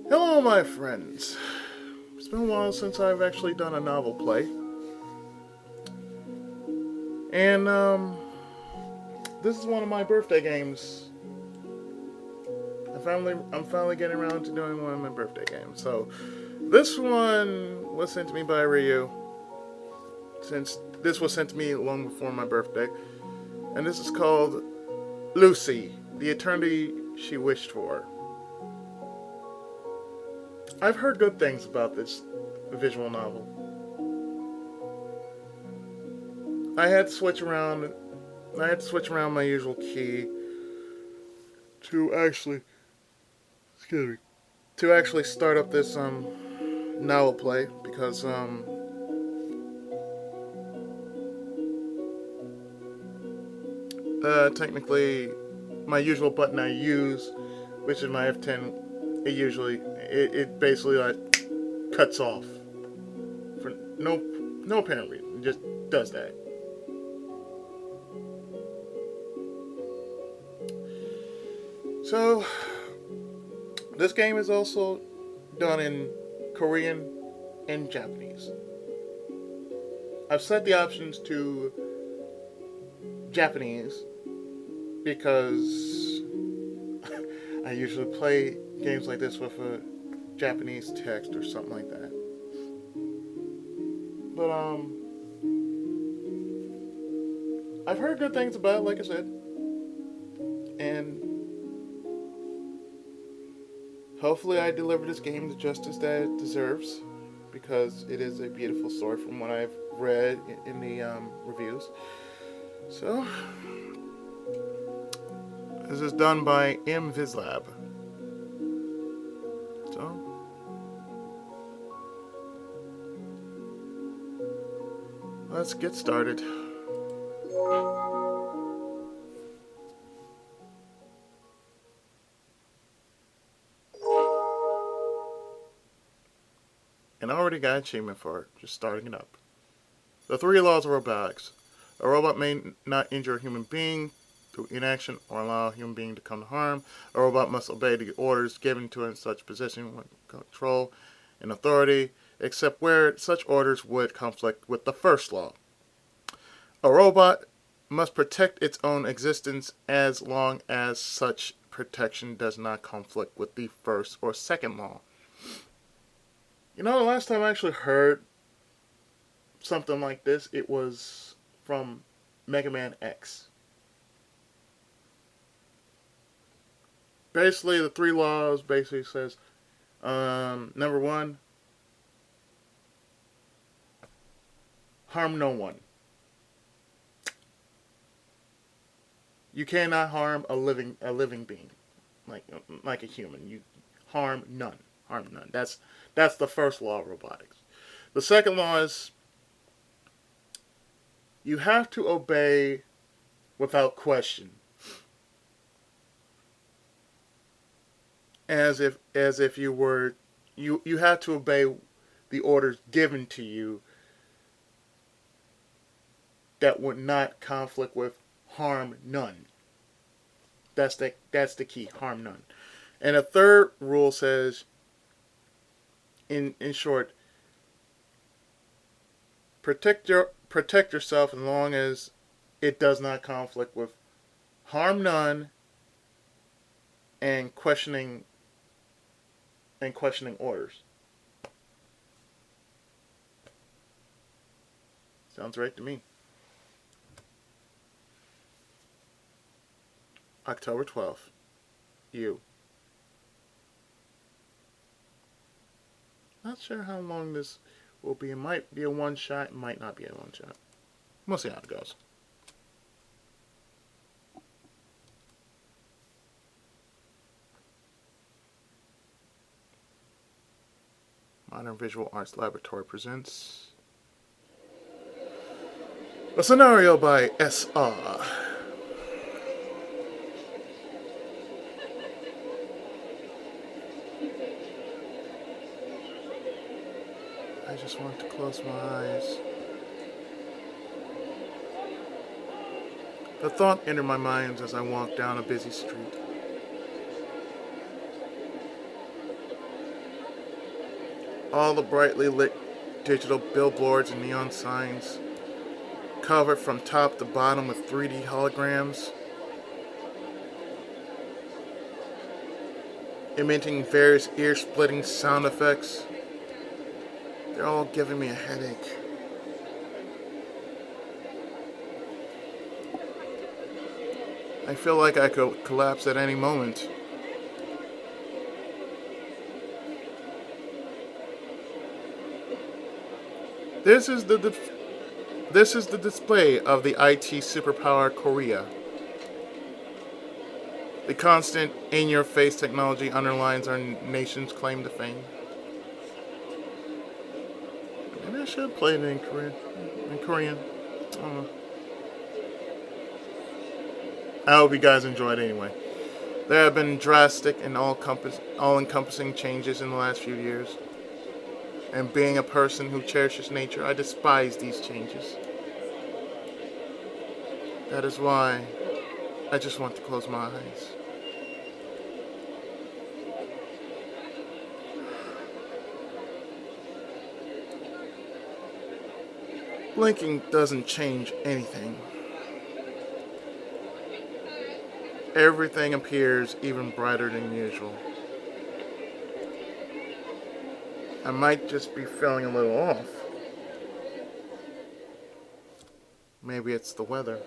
Hello, my friends. It's been a while since I've actually done a novel play, and this is one of my birthday games. I'm finally getting around to doing one of my birthday games. So, this one was sent to me by Ryu, since this was sent to me long before my birthday, and this is called Lucy, the Eternity She Wished For. I've heard good things about this visual novel. I had to switch around. I had to switch around my usual key to actually, excuse me, to actually start up this novel play because technically my usual button I use, which is my F10, it basically like cuts off for no apparent reason. It just does that. So this game is also done in Korean and Japanese. I've set the options to Japanese because I usually play games like this with a Japanese text or something like that. But I've heard good things about it, like I said, and hopefully I deliver this game the justice that it deserves because it is a beautiful story from what I've read in the reviews. So this is done by MVislab. So let's get started. And I already got an achievement for it, just starting it up. The three laws of robotics. A robot may not injure a human being through inaction or allow a human being to come to harm. A robot must obey the orders given to it in such position with control and authority, except where such orders would conflict with the first law. A robot must protect its own existence as long as such protection does not conflict with the first or second law. You know, the last time I actually heard something like this, it was from Mega Man X. Basically, the three laws basically says, number one, harm no one. You cannot harm a living being, like a human. You harm none. Harm none. That's the first law of robotics. The second law is you have to obey without question, as if you have to obey the orders given to you that would not conflict with harm none. That's the key. Harm none. And a third rule says, in short, protect yourself as long as it does not conflict with harm none and questioning orders. Sounds right to me. October 12th. You. Not sure how long this will be. It might be a one shot, it might not be a one shot. We'll see how it goes. Modern Visual Arts Laboratory presents a scenario by S.R. I just want to close my eyes. The thought entered my mind as I walked down a busy street. All the brightly lit digital billboards and neon signs, covered from top to bottom with 3D holograms, emitting various ear-splitting sound effects. They're all giving me a headache. I feel like I could collapse at any moment. This is the display of the IT superpower Korea. The constant in-your-face technology underlines our nation's claim to fame. Maybe I should have played it in Korean. I don't know. I hope you guys enjoyed anyway. There have been drastic and all-encompassing changes in the last few years. And being a person who cherishes nature, I despise these changes. That is why I just want to close my eyes. Blinking doesn't change anything. Everything appears even brighter than usual. I might just be feeling a little off. Maybe it's the weather.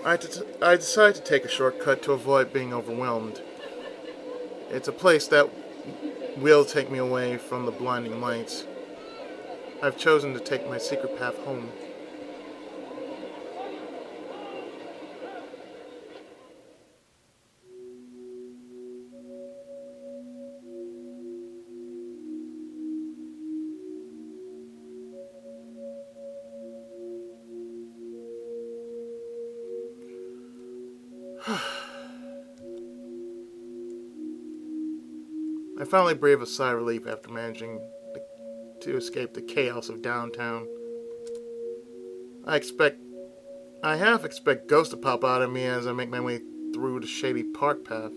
I decided to take a shortcut to avoid being overwhelmed. It's a place that will take me away from the blinding lights. I've chosen to take my secret path home. I finally breathe a sigh of relief after managing to escape the chaos of downtown. I half expect ghosts to pop out at me as I make my way through the shady park path.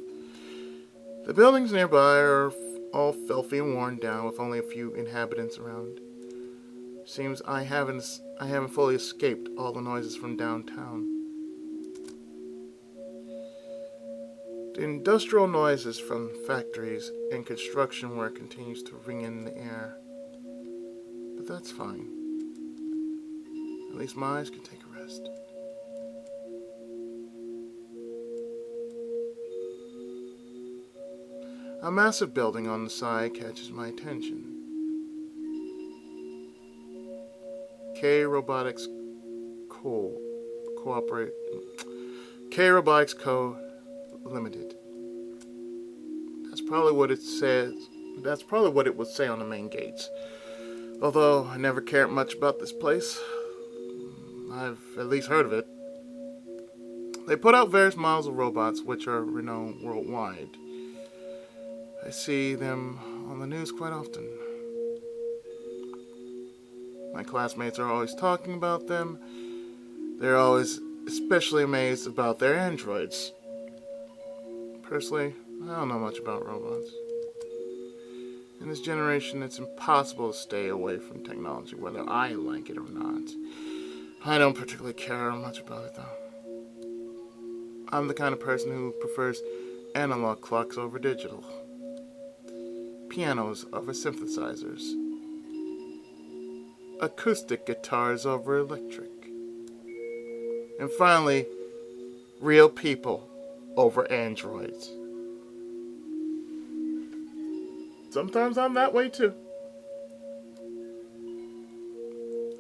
The buildings nearby are all filthy and worn down, with only a few inhabitants around. Seems I haven't fully escaped all the noises from downtown. The industrial noises from factories and construction work continues to ring in the air. But that's fine. At least my eyes can take a rest. A massive building on the side catches my attention. K Robotics Co. Limited. That's probably what it says. That's probably what it would say on the main gates. Although I never cared much about this place, I've at least heard of it. They put out various models of robots which are renowned worldwide. I see them on the news quite often. My classmates are always talking about them. They're always especially amazed about their androids. Personally, I don't know much about robots. In this generation, it's impossible to stay away from technology, whether I like it or not. I don't particularly care much about it, though. I'm the kind of person who prefers analog clocks over digital, pianos over synthesizers, acoustic guitars over electric, and finally, real people over androids. Sometimes I'm that way too.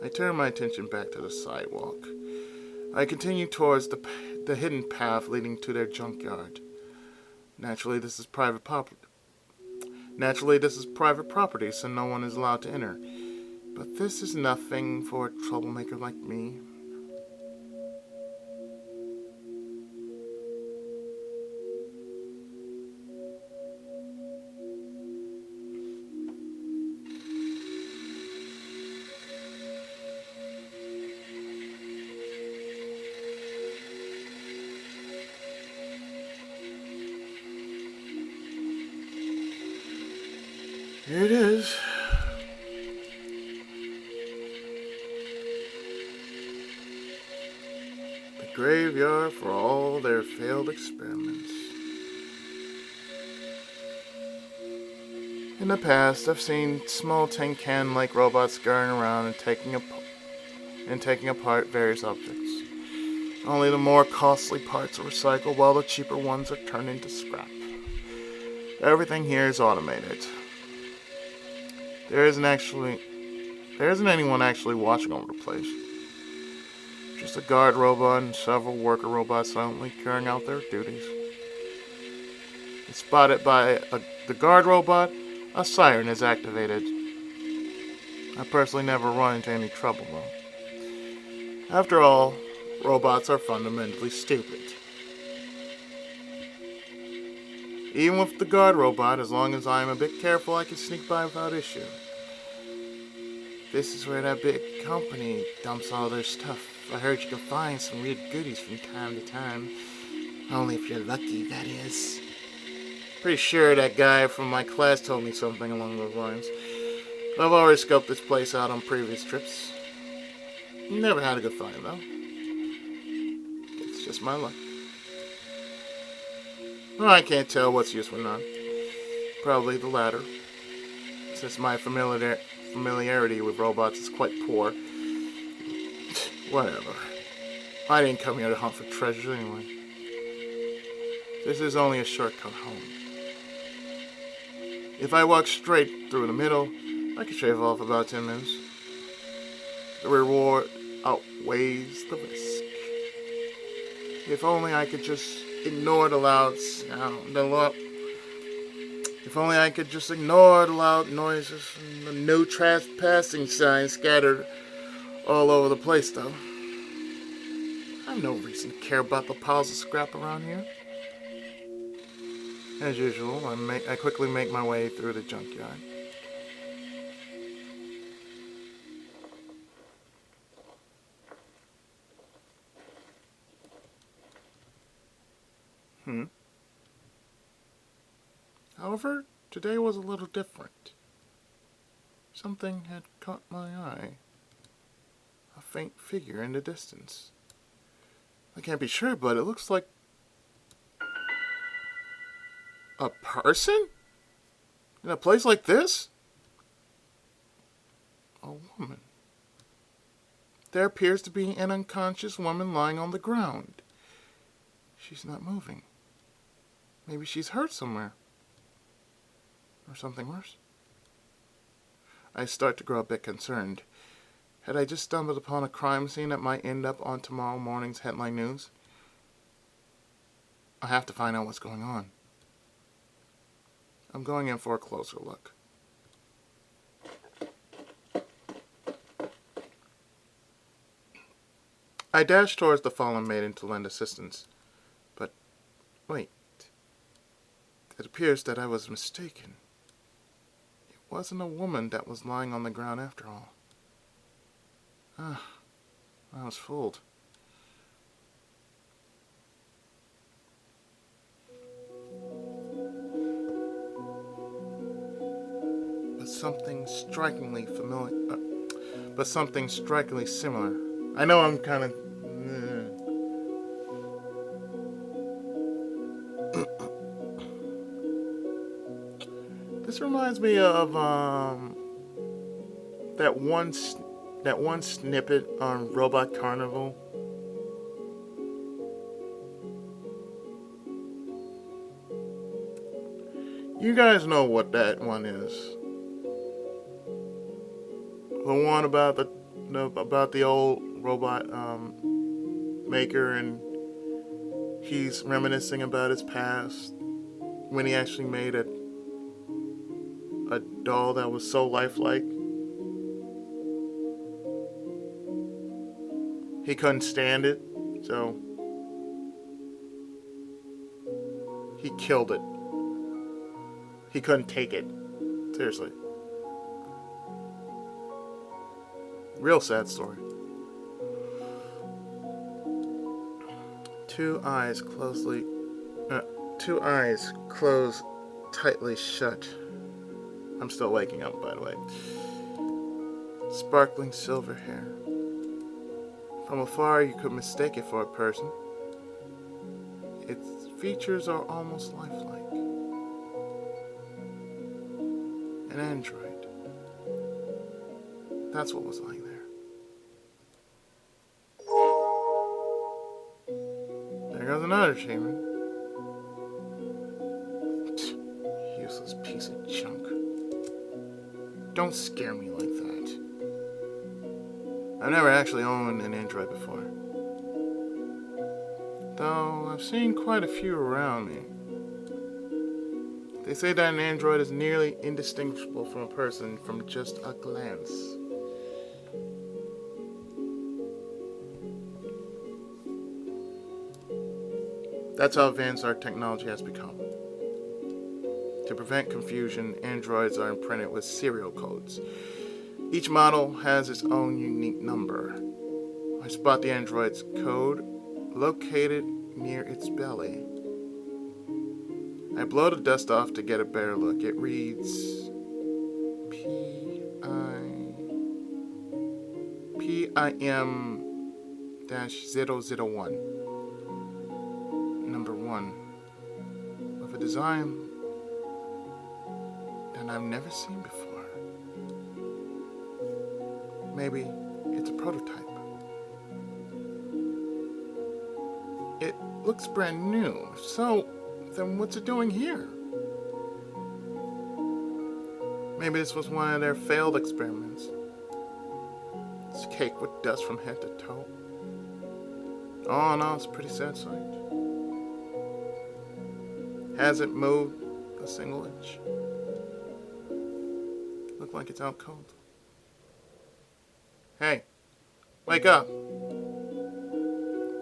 I turn my attention back to the sidewalk. I continue towards the hidden path leading to their junkyard. Naturally, this is private property, so no one is allowed to enter. But this is nothing for a troublemaker like me. Here it is. The graveyard for all their failed experiments. In the past, I've seen small tin can-like robots scurrying around and taking apart various objects. Only the more costly parts are recycled, while the cheaper ones are turned into scrap. Everything here is automated. There isn't anyone actually watching over the place. Just a guard robot and several worker robots silently carrying out their duties. If spotted by the guard robot, a siren is activated. I personally never run into any trouble though. After all, robots are fundamentally stupid. Even with the guard robot, as long as I am a bit careful, I can sneak by without issue. This is where that big company dumps all their stuff. I heard you can find some weird goodies from time to time. Only if you're lucky, that is. Pretty sure that guy from my class told me something along those lines. I've already scoped this place out on previous trips. Never had a good find, though. It's just my luck. Well, I can't tell what's useful or not. Probably the latter, since my familiarity with robots is quite poor. Whatever. I didn't come here to hunt for treasure anyway. This is only a shortcut home. If I walk straight through the middle, I can shave off about 10 minutes. The reward outweighs the risk. If only I could just ignore the loud sound. If only I could just ignore the loud noises and the no trespassing signs scattered all over the place, though. I have no reason to care about the piles of scrap around here. As usual, I quickly make my way through the junkyard. However, today was a little different. Something had caught my eye. A faint figure in the distance. I can't be sure, but it looks like a person? In a place like this? A woman. There appears to be an unconscious woman lying on the ground. She's not moving. Maybe she's hurt somewhere. Or something worse. I start to grow a bit concerned. Had I just stumbled upon a crime scene that might end up on tomorrow morning's headline news? I have to find out what's going on. I'm going in for a closer look. I dash towards the fallen maiden to lend assistance. But, wait. It appears that I was mistaken. It wasn't a woman that was lying on the ground after all. I was fooled. But something strikingly similar. I know I'm kind of... This reminds me of that one snippet on Robot Carnival. You guys know what that one is. The one about the old robot maker, and he's reminiscing about his past when he actually made a doll that was so lifelike. He couldn't stand it, so he killed it. He couldn't take it. Seriously. Real sad story. Two eyes close tightly shut. I'm still waking up, by the way. Sparkling silver hair. From afar, you could mistake it for a person. Its features are almost lifelike. An android. That's what was lying there. There goes another achievement. Useless piece of junk. Don't scare me like that. I've never actually owned an android before. Though I've seen quite a few around me. They say that an android is nearly indistinguishable from a person from just a glance. That's how advanced our technology has become. To prevent confusion, androids are imprinted with serial codes. Each model has its own unique number. I spot the android's code located near its belly. I blow the dust off to get a better look. It reads PIM-001. Number 1. With a design that I've never seen before. Maybe it's a prototype. It looks brand new, so then what's it doing here? Maybe this was one of their failed experiments. It's caked with dust from head to toe. All in all, it's a pretty sad sight. Hasn't moved a single inch. Looked like it's out cold. Hey, wake up!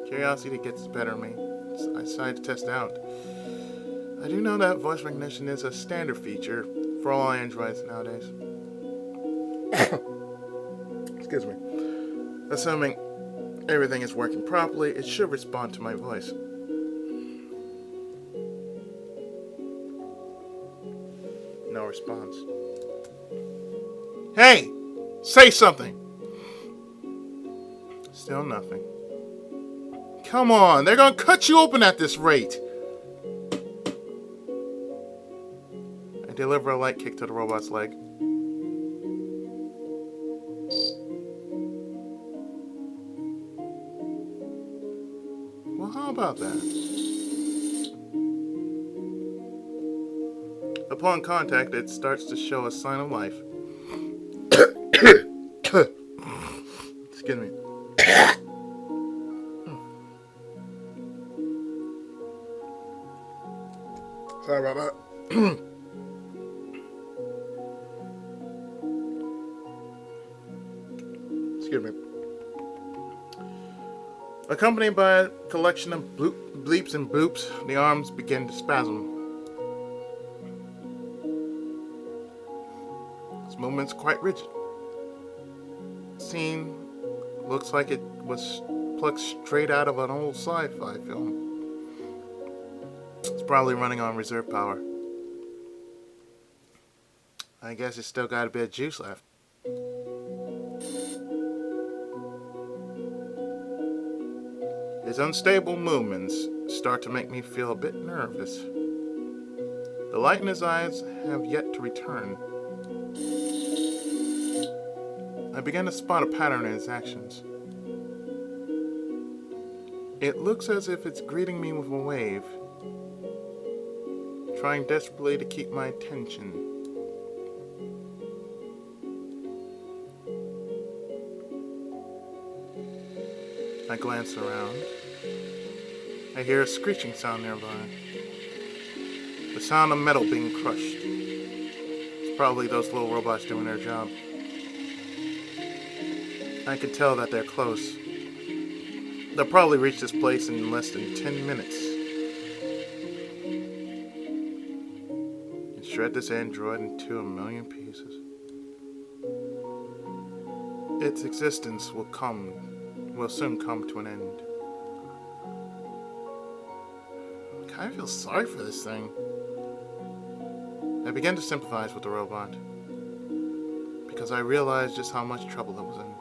Curiosity gets the better of me. I decided to test it out. I do know that voice recognition is a standard feature for all androids nowadays. Excuse me. Assuming everything is working properly, it should respond to my voice. No response. Hey! Say something! Still nothing. Come on, they're gonna cut you open at this rate! I deliver a light kick to the robot's leg. Well, how about that? Upon contact, it starts to show a sign of life. Excuse me. Sorry about that. Excuse me. Accompanied by a collection of bleeps and boops, the arms begin to spasm. This movement's quite rigid. The scene looks like it was plucked straight out of an old sci-fi film. It's probably running on reserve power. I guess it's still got a bit of juice left. Its unstable movements start to make me feel a bit nervous. The light in his eyes have yet to return. I begin to spot a pattern in his actions. It looks as if it's greeting me with a wave, trying desperately to keep my attention. I glance around. I hear a screeching sound nearby. The sound of metal being crushed. It's probably those little robots doing their job. I can tell that they're close. They'll probably reach this place in less than 10 minutes. And shred this android into 1,000,000 pieces. Its existence will soon come to an end. I kind of feel sorry for this thing. I began to sympathize with the robot because I realized just how much trouble it was in.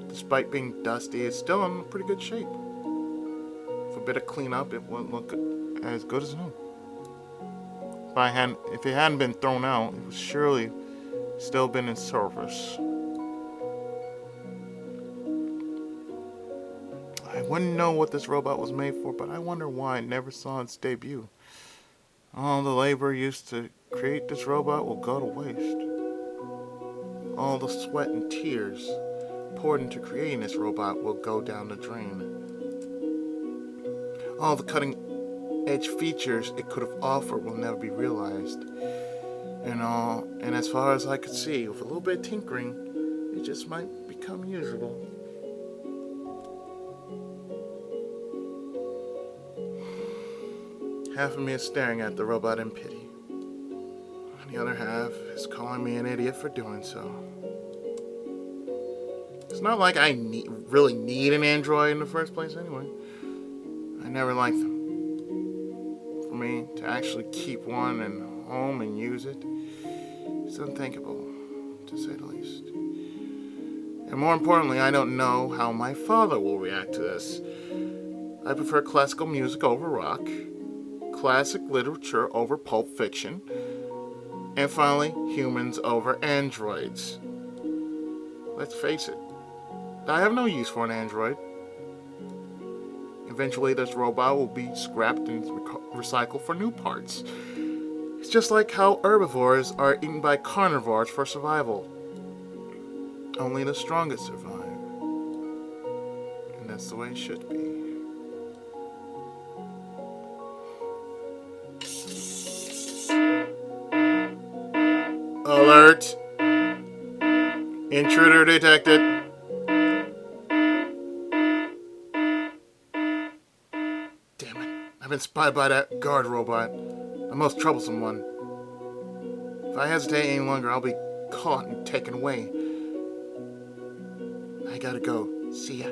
Despite being dusty, it's still in pretty good shape. With a bit of cleanup, it wouldn't look as good as new. If it hadn't been thrown out, it would surely still been in service. I wouldn't know what this robot was made for, but I wonder why I never saw its debut. All the labor used to create this robot will go to waste. All the sweat and tears poured into creating this robot will go down the drain. All the cutting-edge features it could have offered will never be realized. And as far as I could see, with a little bit of tinkering, it just might become usable. Half of me is staring at the robot in pity. And the other half is calling me an idiot for doing so. It's not like I really need an android in the first place anyway. I never liked them. For me to actually keep one in home and use it is unthinkable, to say the least. And more importantly, I don't know how my father will react to this. I prefer classical music over rock, classic literature over pulp fiction, and finally, humans over androids. Let's face it, I have no use for an android. Eventually, this robot will be scrapped and recycled for new parts. It's just like how herbivores are eaten by carnivores for survival. Only the strongest survive. And that's the way it should be. Alert! Intruder detected. Damn it. I've been spied by that guard robot. The most troublesome one. If I hesitate any longer, I'll be caught and taken away. I gotta go. See ya.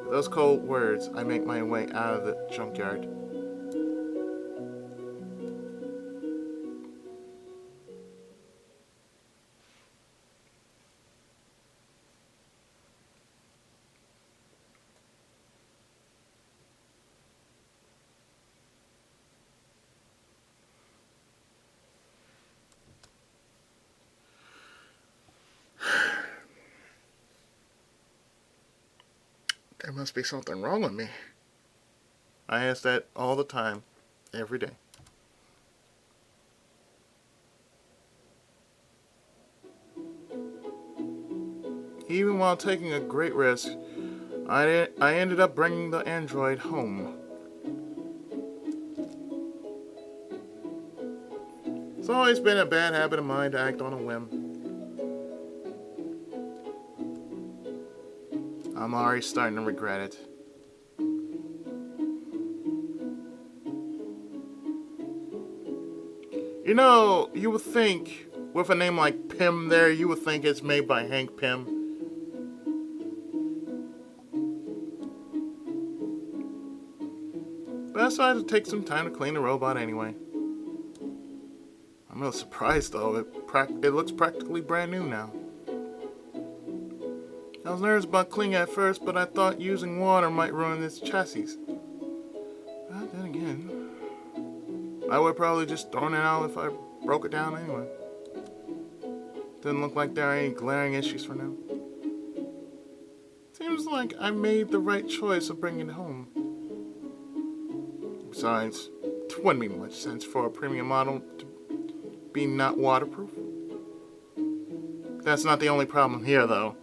With those cold words, I make my way out of the junkyard. There must be something wrong with me. I ask that all the time, every day. Even while taking a great risk, I ended up bringing the android home. It's always been a bad habit of mine to act on a whim. I'm already starting to regret it. You know, you would think, with a name like Pym there, you would think it's made by Hank Pym. But I decided to take some time to clean the robot anyway. I'm a little surprised though, it looks practically brand new now. I was nervous about cleaning at first, but I thought using water might ruin its chassis. But then again, I would probably just thrown it out if I broke it down anyway. Didn't look like there are any glaring issues for now. Seems like I made the right choice of bringing it home. Besides, it wouldn't make much sense for a premium model to be not waterproof. That's not the only problem here, though.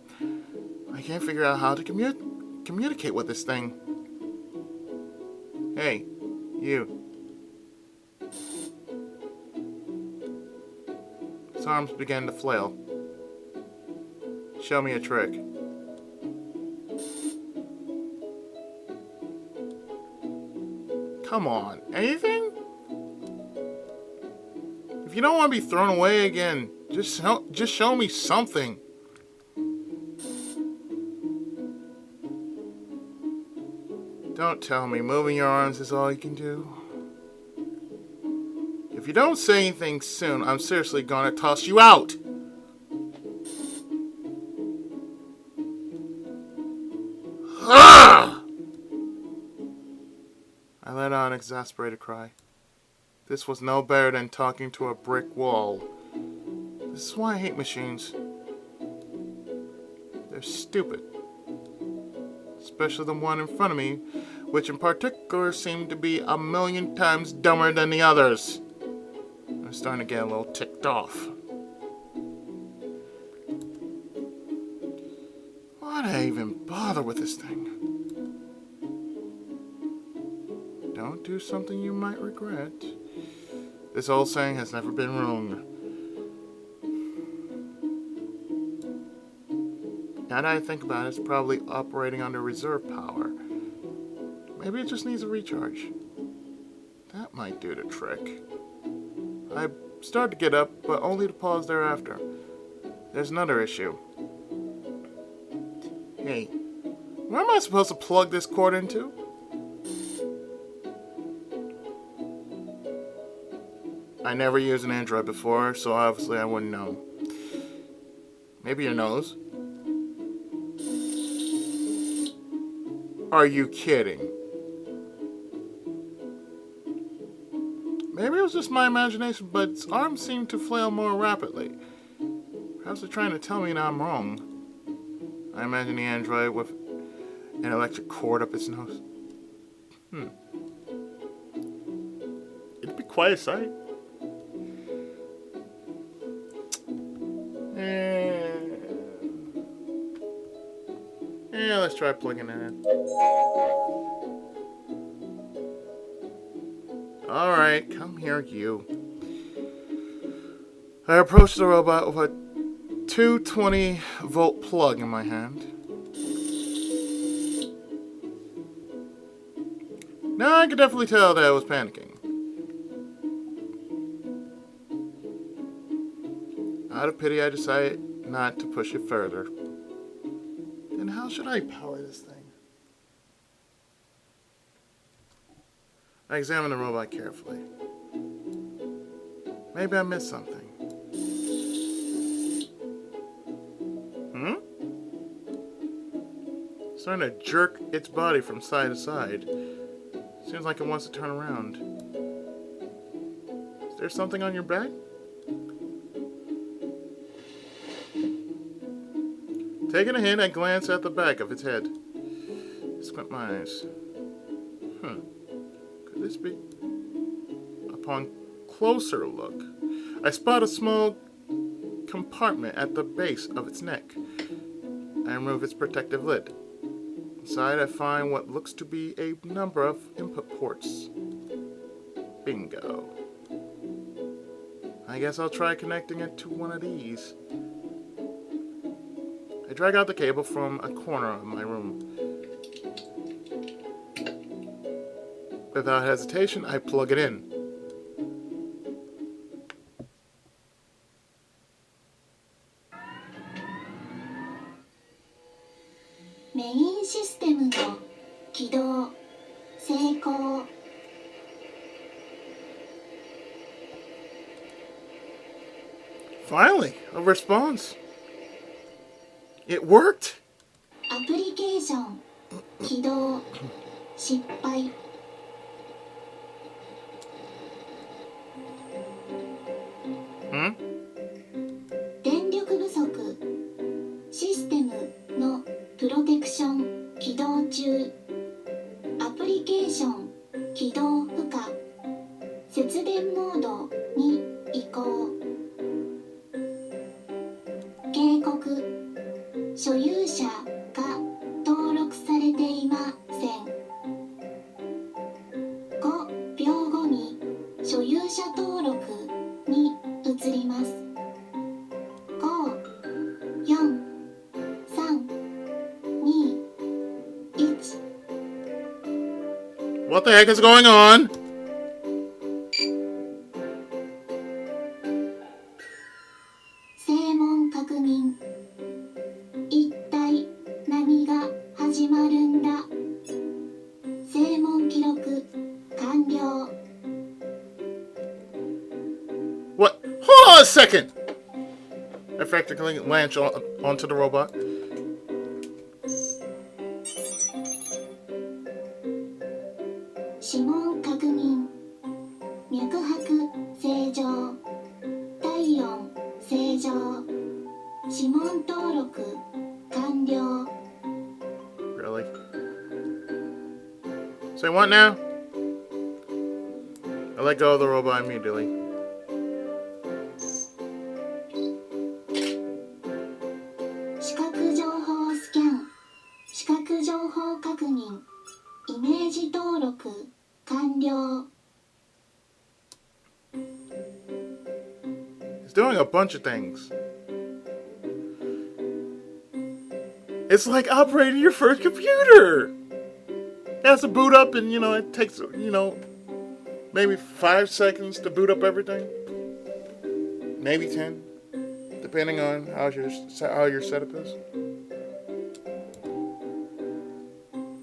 I can't figure out how to communicate with this thing. Hey, you. His arms began to flail. Show me a trick. Come on, anything? If you don't want to be thrown away again, just show me something. Don't tell me moving your arms is all you can do. you don't say anything soon, I'm seriously gonna toss you out! Ah! I let out an exasperated cry. This was no better than talking to a brick wall. This is why I hate machines. They're stupid. Especially the one in front of me, which in particular seemed to be a million times dumber than the others. I'm starting to get a little ticked off. Why did I even bother with this thing? Don't do something you might regret. This old saying has never been wrong. Now that I think about it, it's probably operating under reserve power. Maybe it just needs a recharge. That might do the trick. I start to get up, but only to pause thereafter. There's another issue. Hey, where am I supposed to plug this cord into? I never used an Android before, so obviously I wouldn't know. Maybe your nose? Are you kidding? Maybe it was just my imagination, but its arms seemed to flail more rapidly. Perhaps they're trying to tell me that I'm wrong. I imagine the android with an electric cord up its nose. It'd be quite a sight. Yeah, let's try plugging it in. Alright, come here, you. I approached the robot with a 220-volt plug in my hand. Now I could definitely tell that I was panicking. Out of pity, I decided not to push it further. Then how should I power this thing? I examined the robot carefully. Maybe I missed something. Starting to jerk its body from side to side. Seems like it wants to turn around. Is there something on your back? Taking a hint, I glance at the back of its head. Squint my eyes. Could this be? Upon closer look, I spot a small compartment at the base of its neck. I remove its protective lid. Inside, I find what looks to be a number of input ports. Bingo. I guess I'll try connecting it to one of these. I drag out the cable from a corner of my room. Without hesitation, I plug it in. Main system の起動成功 Finally, a response. It worked. アプリケーション起動失敗 電力不足システムのプロテクション起動中アプリケーション起動不可節電モードに移行警告所有者が登録されていません5秒後に所有者登録に移ります5、4、3、2、1 What the heck is going on? second! I practically launch onto the robot. 指紋確認、脈拍正常、体温正常、指紋登録完了。 Really? Say what now? I let go of the robot immediately. 視覚情報スキャン、視覚情報確認、イメージ登録完了。 It's doing a bunch of things. It's like operating your first computer. It has to boot up and, it takes, maybe 5 seconds to boot up everything. Maybe 10, depending on how your setup is.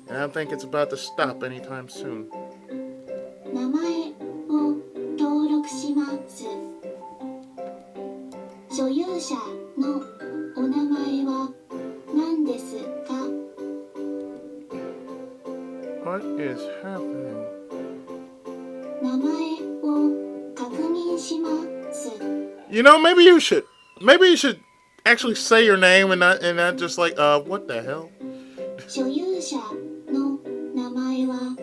And I don't think it's about to stop anytime soon. 名前を登録します。所有者のお名前は何ですか？ What is happening? 名前を確認します。 Maybe you should actually say your name and not just like, what the hell? 所有者の名前は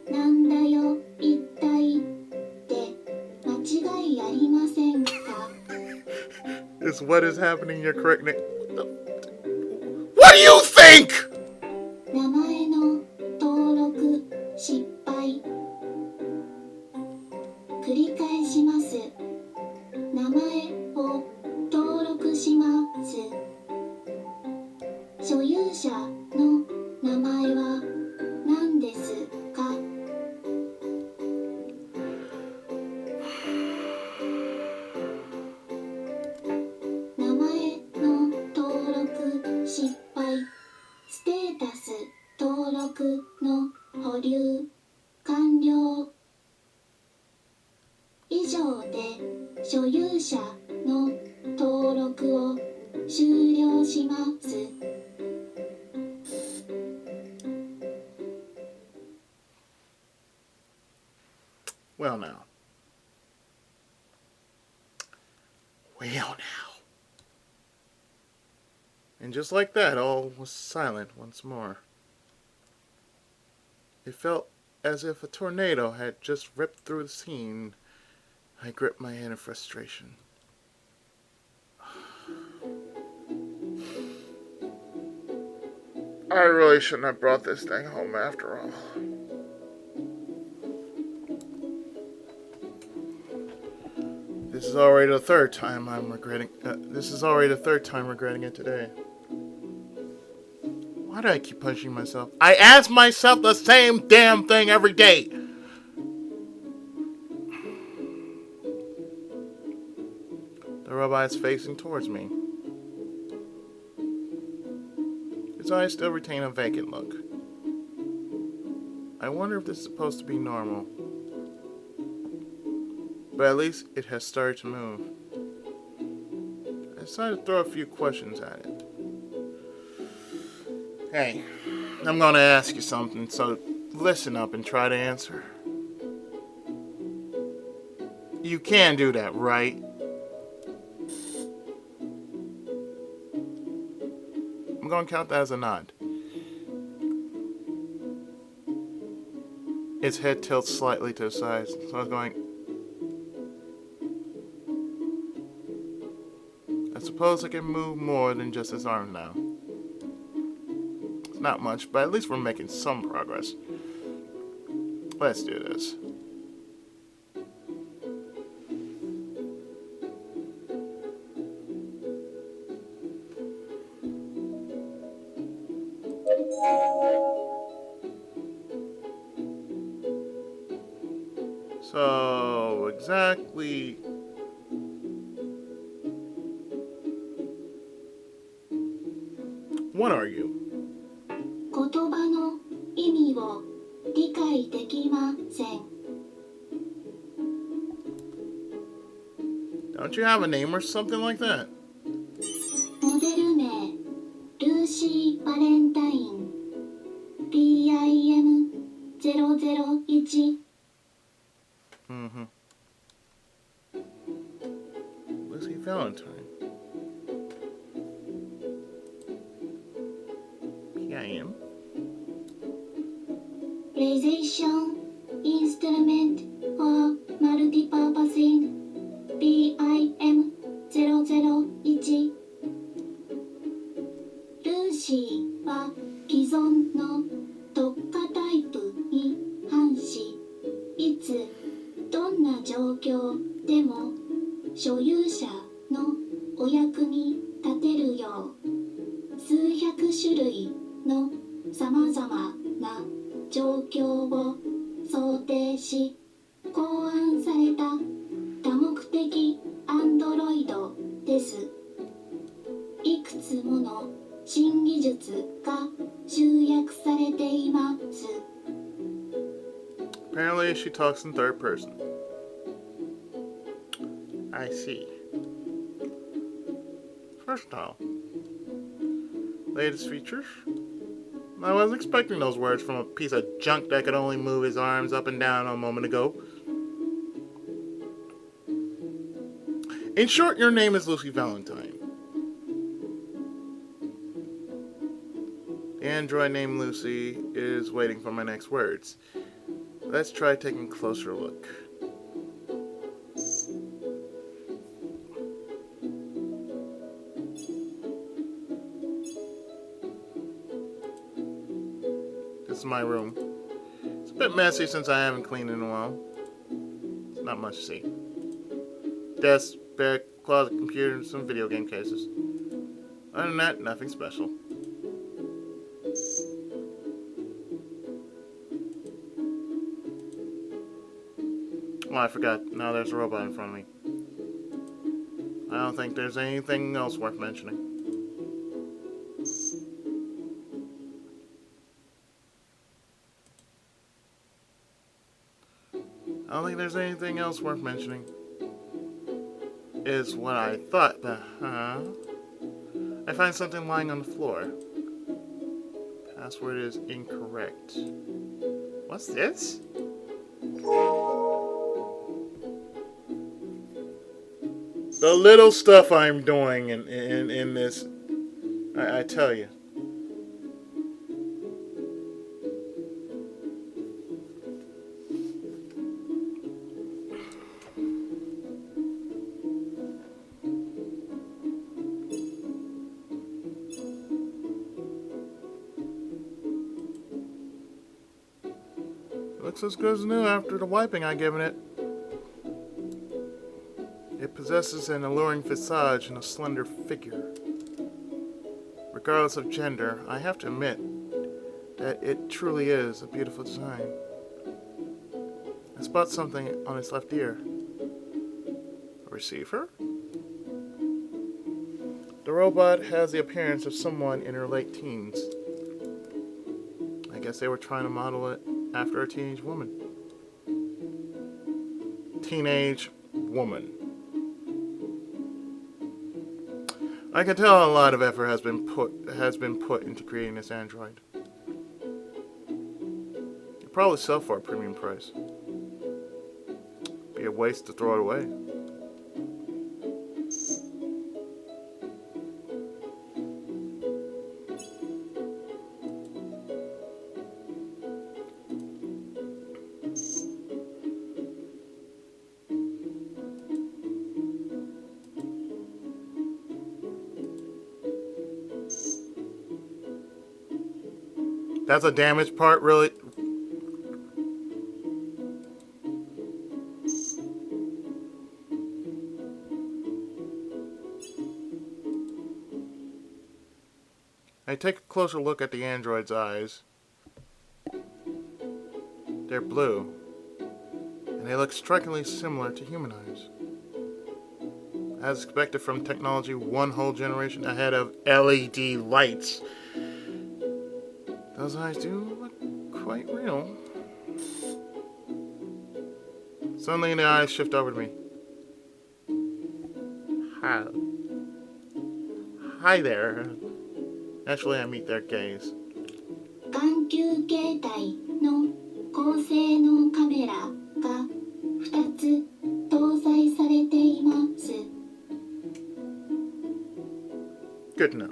なんだよ一体って間違いありませんか？ Is what is happening your correct name? What do you think? 名前の登録失敗。繰り返します。名前を登録します。所有者の名前は何ですか？ 名前の登録失敗。ステータス登録の保留完了。以上で所有者の登録を終了します。 Well now. And just like that, all was silent once more. It felt as if a tornado had just ripped through the scene. I gripped my hand in frustration. I really shouldn't have brought this thing home after all. This is already the third time regretting it today. Why do I keep punishing myself? I ask myself the same damn thing every day. The robot is facing towards me. His eyes still retain a vacant look. I wonder if this is supposed to be normal. But at least it has started to move. I decided to throw a few questions at it. Hey, I'm going to ask you something, so listen up and try to answer. You can do that, right? I'm going to count that as a nod. Its head tilts slightly to the side, so I was going... I suppose I can move more than just his arms now. It's not much, but at least we're making some progress. Let's do this. So, exactly... What are you? 言葉の意味を理解できません。Don't you have a name or something like that? モデル名ルーシー・バレンタイン PIM001 Mm-hmm. Lucy Valentine. PIM. プレゼーションインストゥルメント for multipurposing PIM001 ルーシーは既存の特化タイプに反し、いつどんな状況でも所有者のお役に立てるよう数百種類のさまざまな状況を想定し考案された多目的アンドロイドです。いくつもの新技術が集約されています。Apparently she talks in third person. I see. First off, latest features. I wasn't expecting those words from a piece of junk that could only move his arms up and down a moment ago. In short, your name is Lucy Valentine. The android named Lucy is waiting for my next words. Let's try taking a closer look. This is my room. It's a bit messy since I haven't cleaned in a while. It's not much to see. Desk, bed, closet, computer, and some video game cases. Other than that, nothing special. Oh, I forgot. Now there's a robot in front of me. I don't think there's anything else worth mentioning. I don't think there's anything else worth mentioning. Is what I thought, but I find something lying on the floor. Password is incorrect. What's this? The little stuff I'm doing in this, I tell you. Looks as good as new after the wiping I've given it. It possesses an alluring visage and a slender figure. Regardless of gender, I have to admit that it truly is a beautiful design. I spot something on its left ear. A receiver? The robot has the appearance of someone in her late teens. I guess they were trying to model it after a teenage woman. Teenage woman. I can tell a lot of effort has been put into creating this android. It'd probably sell for a premium price. Be a waste to throw it away. That's a damaged part, really? I take a closer look at the android's eyes. They're blue, and they look strikingly similar to human eyes. As expected from technology one whole generation ahead of LED lights. Those eyes do look quite real. Suddenly the eyes shift over to me. Hi there. Actually, I meet their gaze. 眼球形態の高性能カメラが2つ搭載されています。 Good to know.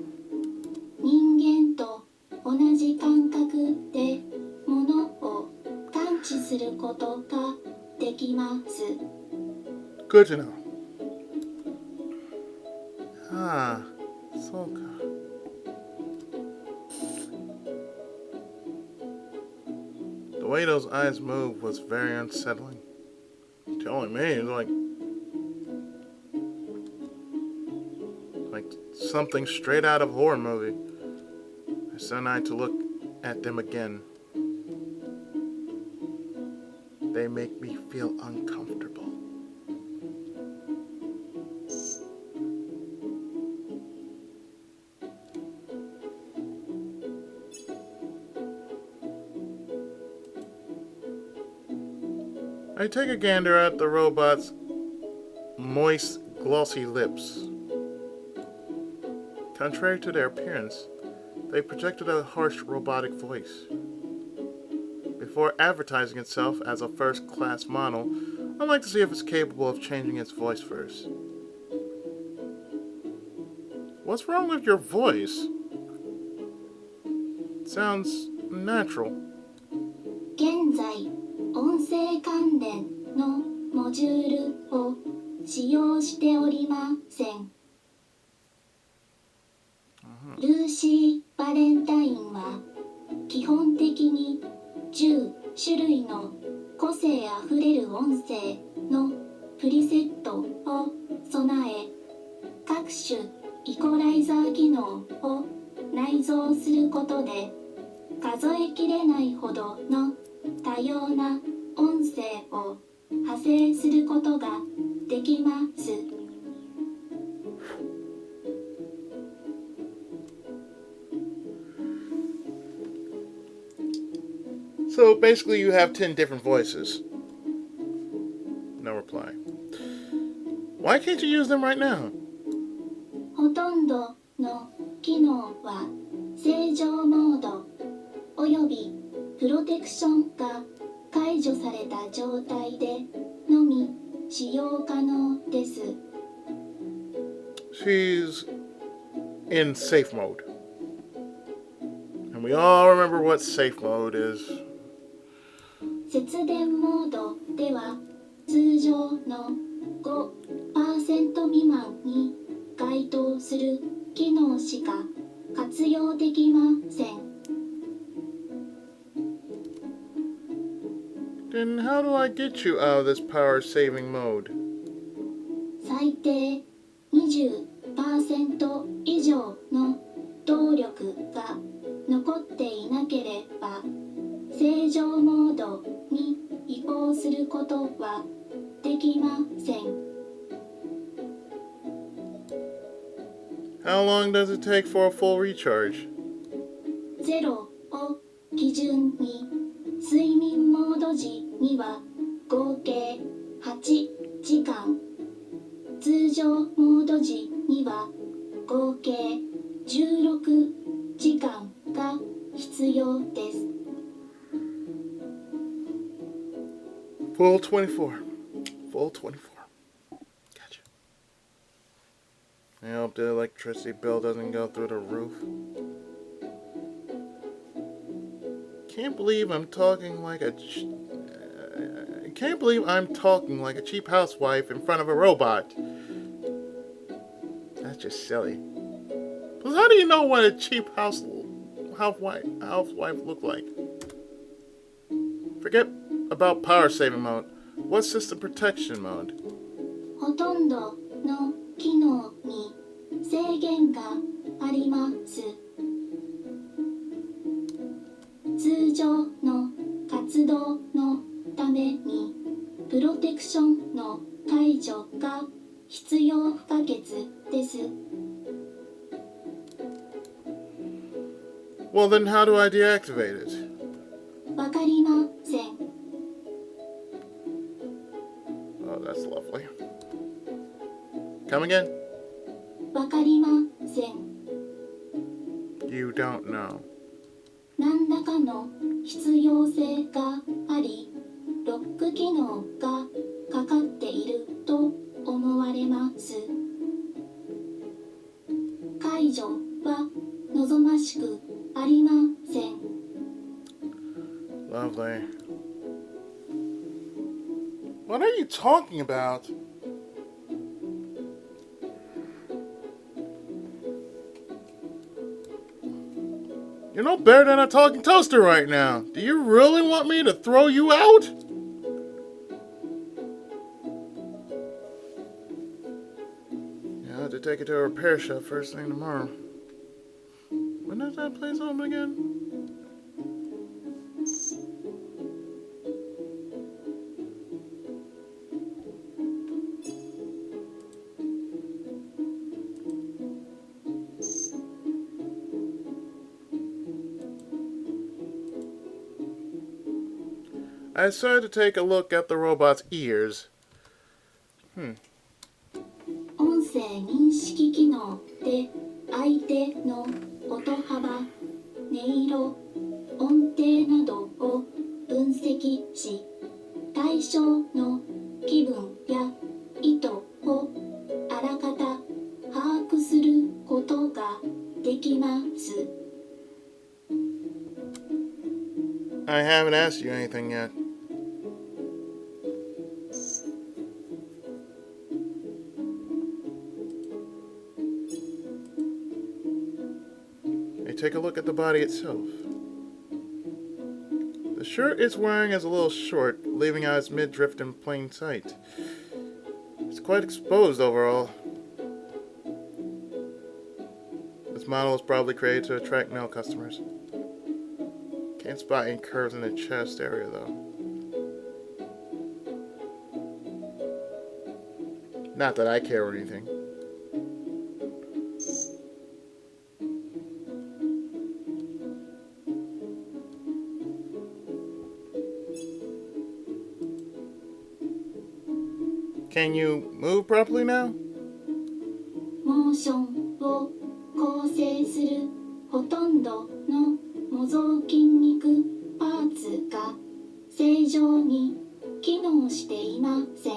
人間と同じ感覚で物を感知することができます。 Good to know. Ah, そうか。The way those eyes moved was very unsettling. Telling me, it's like something straight out of a horror movie. I started to look at them again. They make me feel uncomfortable. I take a gander at the robot's moist, glossy lips. Contrary to their appearance, they projected a harsh robotic voice. Before advertising itself as a first-class model, I'd like to see if it's capable of changing its voice first. What's wrong with your voice? It sounds natural. 現在音声関連のモジュールを使用しておりません。ルーシー・バレンタインは基本的に10種類の個性あふれる音声のプリセットを備え、各種イコライザー機能を内蔵することで数えきれないほどの多様な音声を派生することができます。 So basically you have 10 different voices. No reply. Why can't you use them right now? ほとんどの機能は正常モードおよびプロテクションが解除された状態でのみ使用可能です。 She's in safe mode. And we all remember what safe mode is. 節電モードでは通常の 5% 未満に該当する機能しか活用できません。 Then how do I get you out of this power saving mode? 最低 20% 以上の動力が残っていなければ正常モードに移行することはできません。 How long does it take for a full recharge? ゼロを基準に睡眠モード時には合計8時間、通常モード時には合計16時間が必要です。 Full 24. Full 24. Gotcha. I hope the electricity bill doesn't go through the roof. Can't believe I'm talking like a cheap housewife in front of a robot. That's just silly. Plus, how do you know what a cheap housewife look like? Forget about power saving mode. What's system protection mode? ほとんどの機能に制限があります。通常の活動のためにプロテクションの解除が必要不可欠です。 Well, then how do I deactivate it? わかりません。 Oh, that's lovely. Come again? わかりません。 You don't know. 何らかの必要性があり、ロック機能がかかっていると思われます。解除は望ましくありません。 Lovely. What are you talking about? You're no better than a talking toaster right now. Do you really want me to throw you out? Yeah, I have to take it to a repair shop first thing tomorrow. When does that place open again? I decided to take a look at the robot's ears. 音声認識機能で相手の音幅、音色、音程などを分析し、対象の気分や意図をあらかた把握することができます。 I haven't asked you anything yet. Take a look at the body itself. The shirt it's wearing is a little short, leaving out its midriff in plain sight. It's quite exposed overall. This model was probably created to attract male customers. Can't spot any curves in the chest area though. Not that I care or anything. Can you move properly now? モーションを構成するほとんどの模造筋肉パーツが正常に機能していません。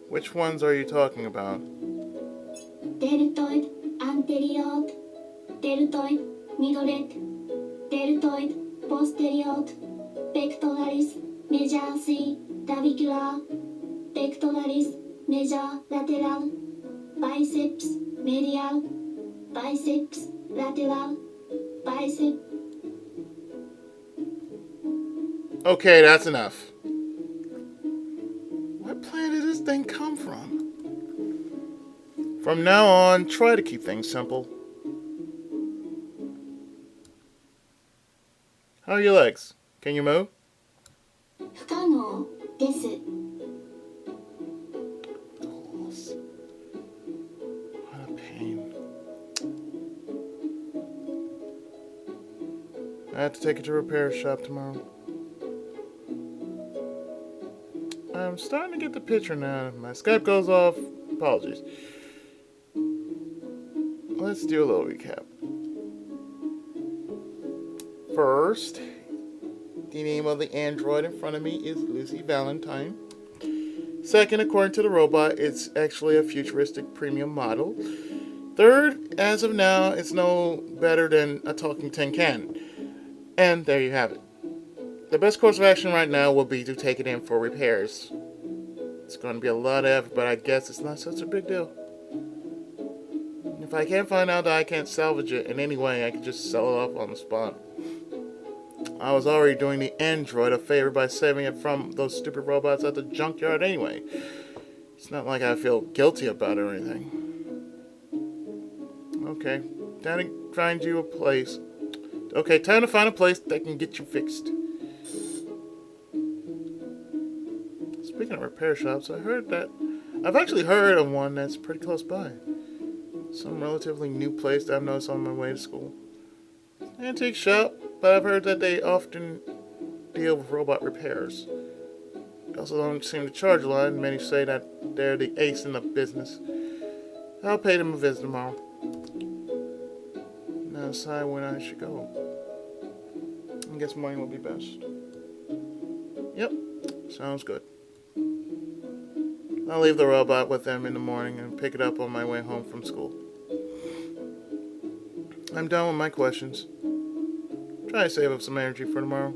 Which ones are you talking about? デルトイド、アンテリオード、デルトイド、ミドレッド、デルトイド、ポステリオード、ペクトラリス、メジャー C、ラビキュラー、ペクトラリス、メジャー、ラテラル、バイセプス、メディアル、バイセプス、ラテラル、バイセプ。 Okay, that's enough. What planet did this thing come from? From now on, try to keep things simple. How are your legs? Can you move? 不可能です。 What a pain. I have to take it to a repair shop tomorrow. I'm starting to get the picture now. My Skype goes off. Apologies. Let's do a little recap. First, the name of the android in front of me is Lucy Valentine. Second, according to the robot, it's actually a futuristic premium model. Third, as of now, it's no better than a talking tin can. And there you have it. The best course of action right now will be to take it in for repairs. It's going to be a lot of effort, but I guess it's not such a big deal. If I can't find out that I can't salvage it in any way, I can just sell it off on the spot. I was already doing the android a favor by saving it from those stupid robots at the junkyard anyway. It's not like I feel guilty about it or anything. Okay, time to find you a place. Okay, time to find a place that can get you fixed. Speaking of repair shops, I've actually heard of one that's pretty close by. Some relatively new place that I've noticed on my way to school. Antique shop, but I've heard that they often deal with robot repairs. They also don't seem to charge a lot, and many say that they're the ace in the business. I'll pay them a visit tomorrow. Now decide when I should go. I guess morning will be best. Yep, sounds good. I'll leave the robot with them in the morning and pick it up on my way home from school. I'm done with my questions. Try to save up some energy for tomorrow.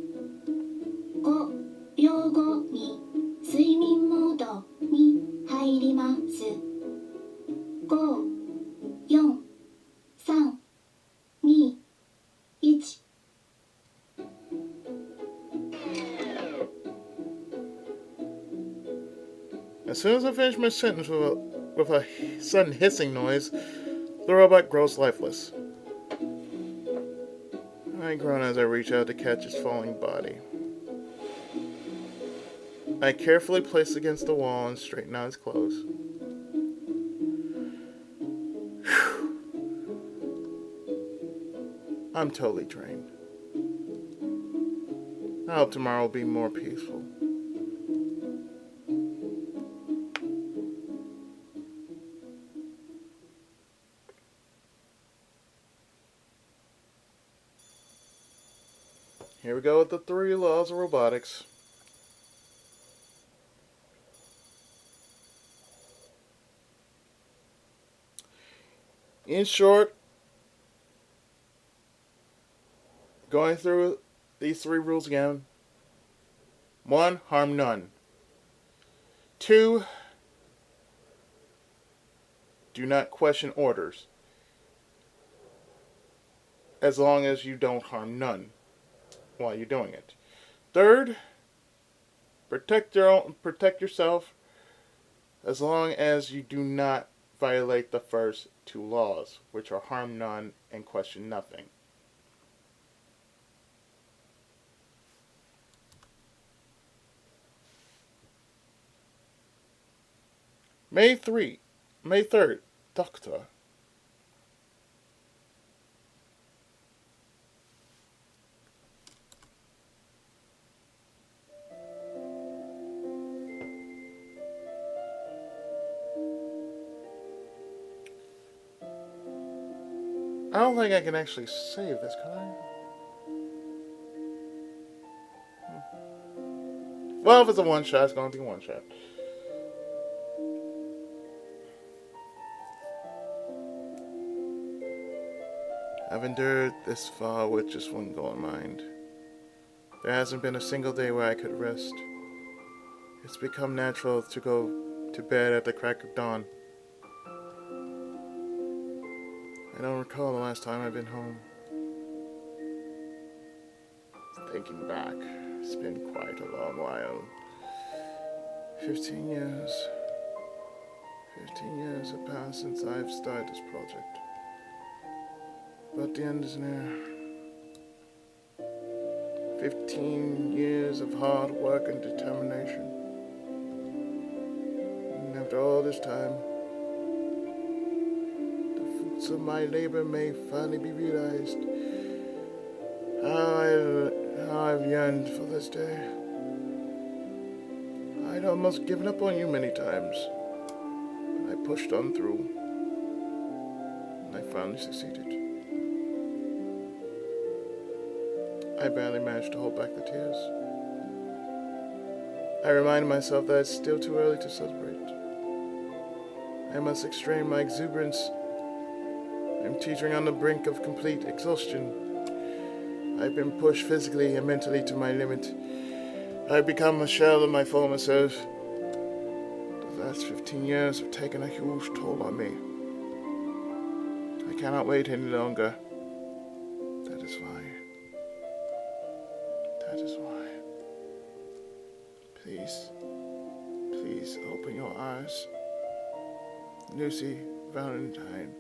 5秒後に睡眠モードに入ります。5、4、3、2、1。As soon as I finish my sentence with a sudden hissing noise, the robot grows lifeless. I groan as I reach out to catch its falling body. I carefully place it against the wall and straighten out its clothes. I'm totally drained. I hope tomorrow will be more peaceful. Here we go with the 3 laws of robotics. In short, going through these 3 rules again. 1, harm none. 2, do not question orders, as long as you don't harm none while you're doing it. 3rd, protect yourself, as long as you do not violate the first 2 laws, which are harm none and question nothing. May 3rd, Doctor. I don't think I can actually save this, can I? Well, if it's a one-shot, it's going to be one-shot. I've endured this far with just one goal in mind. There hasn't been a single day where I could rest. It's become natural to go to bed at the crack of dawn. I don't recall the last time I've been home. Thinking back, it's been quite a long while. 15 years. 15 years have passed since I've started this project. But the end is near. 15 years of hard work and determination. And after all this time, the fruits of my labor may finally be realized. How I've yearned for this day. I'd almost given up on you many times. I pushed on through. And I finally succeeded. I barely managed to hold back the tears. I reminded myself that it's still too early to celebrate. I must restrain my exuberance. I'm teetering on the brink of complete exhaustion. I've been pushed physically and mentally to my limit. I've become a shell of my former self. The last 15 years have taken a huge toll on me. I cannot wait any longer. That is why. Please open your eyes. Lucy Valentine.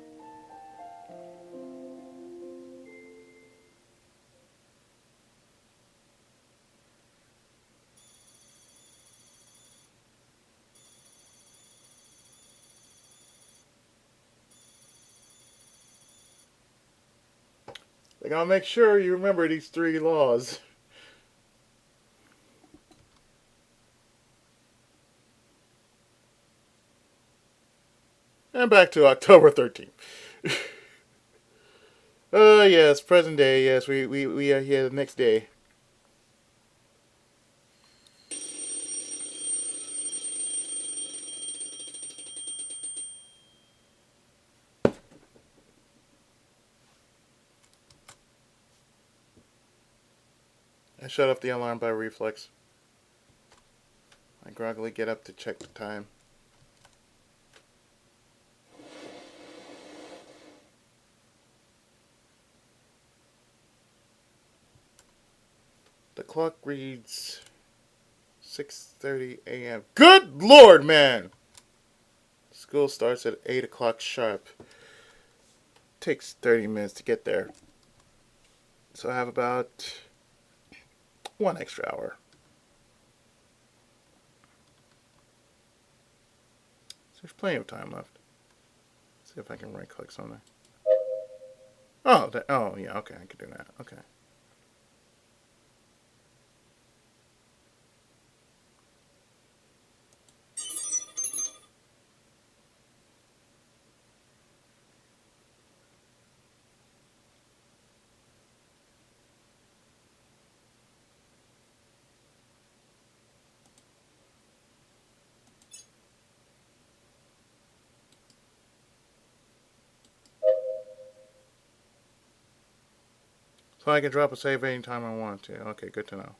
I gotta make sure you remember these 3 laws. And back to October 13th. Yes, present day. Yes, we are here the next day. I shut off the alarm by reflex. I groggily get up to check the time. The clock reads 6:30 a.m. Good Lord, man! School starts at 8 o'clock sharp. Takes 30 minutes to get there. So I have about 1 extra hour. So there's plenty of time left. Let's see if I can right click something. Oh, yeah, okay, I can do that. Okay. So I can drop a save anytime I want to. Okay, good to know.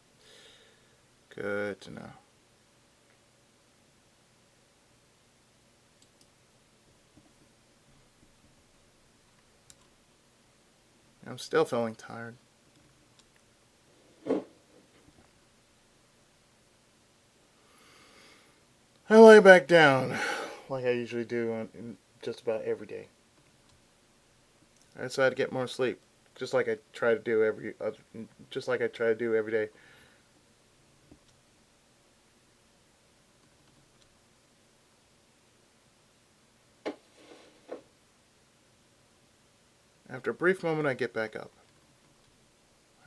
Good to know. I'm still feeling tired. I lay back down, like I usually do in just about every day. I decided to get more sleep, just like I try to do every day. After a brief moment, I get back up.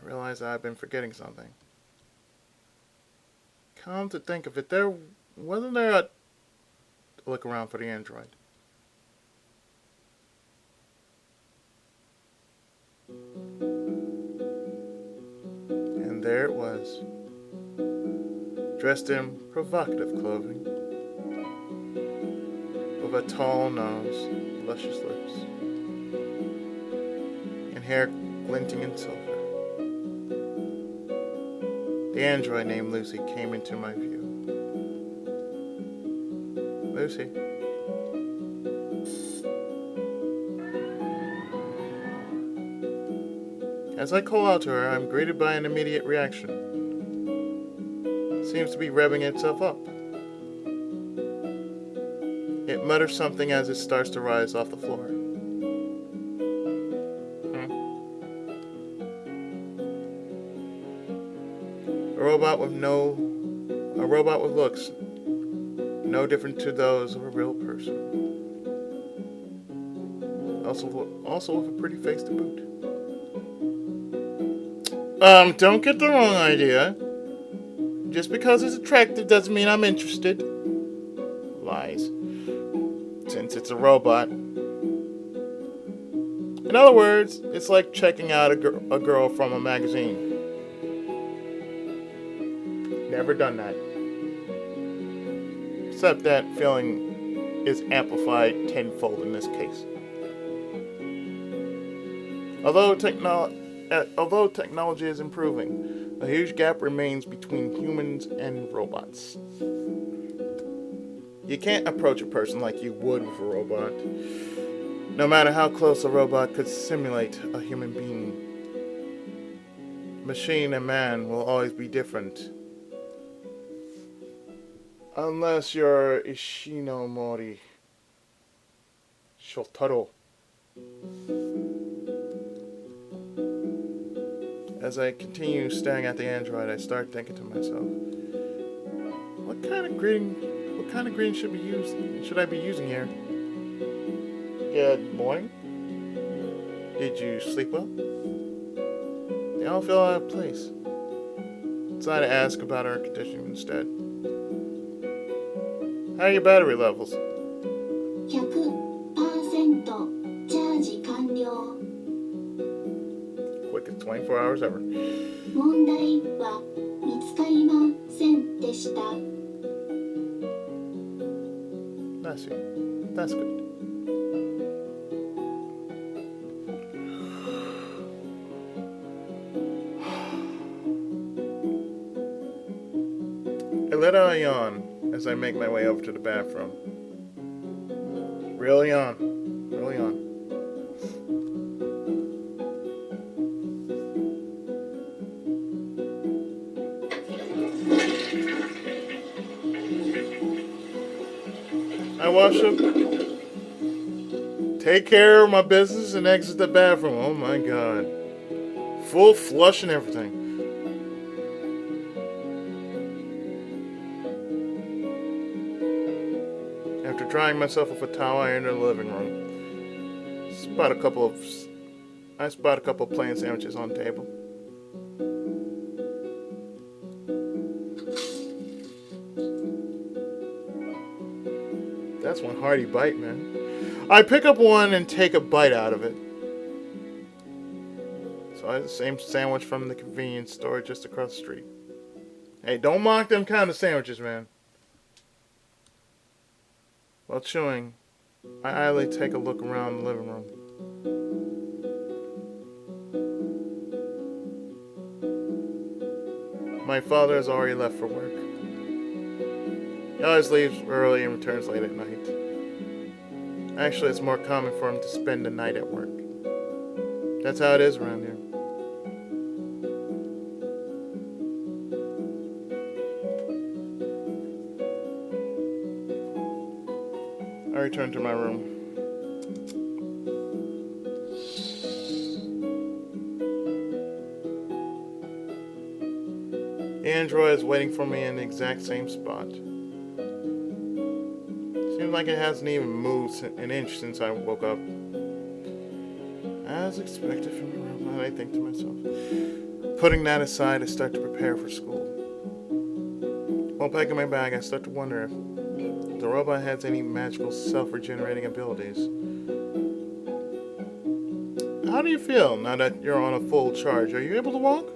I realize that I've been forgetting something. Come to think of it, wasn't there a look around for the android. And there it was, dressed in provocative clothing, with a tall nose, luscious lips, and hair glinting in silver. The android named Lucy came into my view. Lucy. As I call out to her, I'm greeted by an immediate reaction. It seems to be revving itself up. It mutters something as it starts to rise off the floor. A robot with looks no different to those of a real person. Also with a pretty face to boot. Don't get the wrong idea. Just because it's attractive doesn't mean I'm interested. Lies. Since it's a robot. In other words, it's like checking out a girl from a magazine. Never done that. Except that feeling is amplified tenfold in this case. Although technology is improving, a huge gap remains between humans and robots. You can't approach a person like you would with a robot, no matter how close a robot could simulate a human being. Machine and man will always be different. Unless you're Ishinomori Shotaro. As I continue staring at the android, I start thinking to myself, what kind of greeting should I be using here? Good morning. Did you sleep well? They all feel out of place. Decided to ask about our condition instead. How are your battery levels? 100 24 hours ever. 問題は見つかりませんでした。 That's it. That's good. I let out a yawn as I make my way over to the bathroom. Real yawn. Real yawn. I wash up, take care of my business, and exit the bathroom. Oh my god. Full flush and everything. After drying myself with a towel, I enter the living room. I spot a couple of plain sandwiches on the table. That's one hearty bite, man. I pick up one and take a bite out of it. So I have the same sandwich from the convenience store just across the street. Hey, don't mock them kind of sandwiches, man. While chewing, I idly take a look around the living room. My father has already left for work. He always leaves early and returns late at night. Actually, it's more common for him to spend the night at work. That's how it is around here. I return to my room. The android is waiting for me in the exact same spot. Seems like it hasn't even moved an inch since I woke up. As expected from the robot, I think to myself. Putting that aside, I start to prepare for school. While packing my bag, I start to wonder if the robot has any magical self-regenerating abilities. How do you feel now that you're on a full charge? Are you able to walk?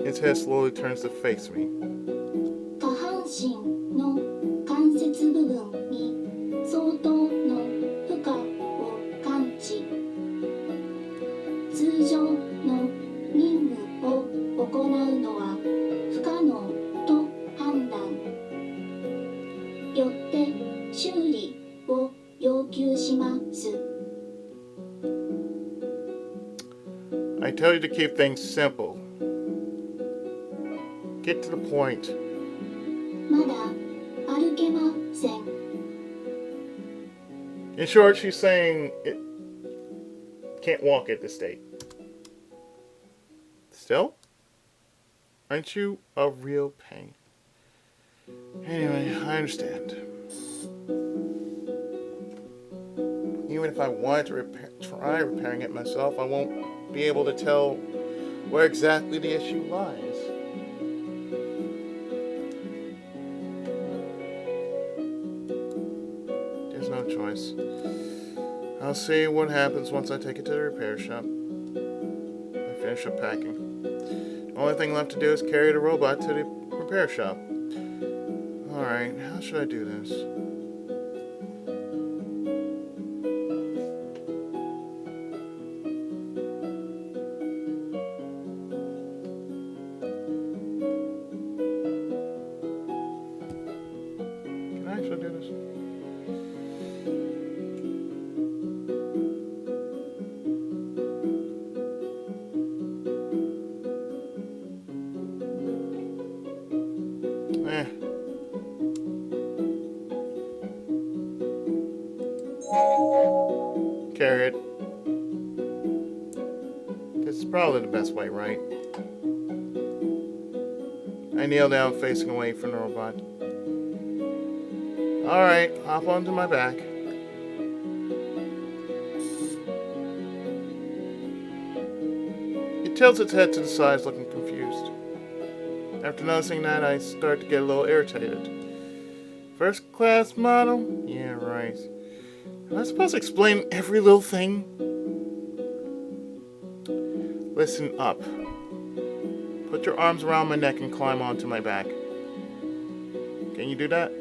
Its head slowly turns to face me. 下半身の関節部分に相当の負荷を感知。通常の任務を行うのは不可能と判断。よって修理を要求します。 I tell you to keep things simple. Get to the point. まだ歩けません。 In short, she's saying it can't walk at this state. Still? Aren't you a real pain? Anyway, I understand. Even if I wanted to try repairing it myself, I won't be able to tell where exactly the issue lies. There's no choice. I'll see what happens once I take it to the repair shop. I finish up packing. The only thing left to do is carry the robot to the repair shop. Alright, how should I do this? Can I actually do this? Carry it. This is probably the best way, right? I kneel down, facing away from the robot. Alright, hop onto my back. It tilts its head to the sides, looking confused. After noticing that, I start to get a little irritated. First class model? Yeah, right. Am I supposed to explain every little thing? Listen up. Put your arms around my neck and climb onto my back. Can you do that?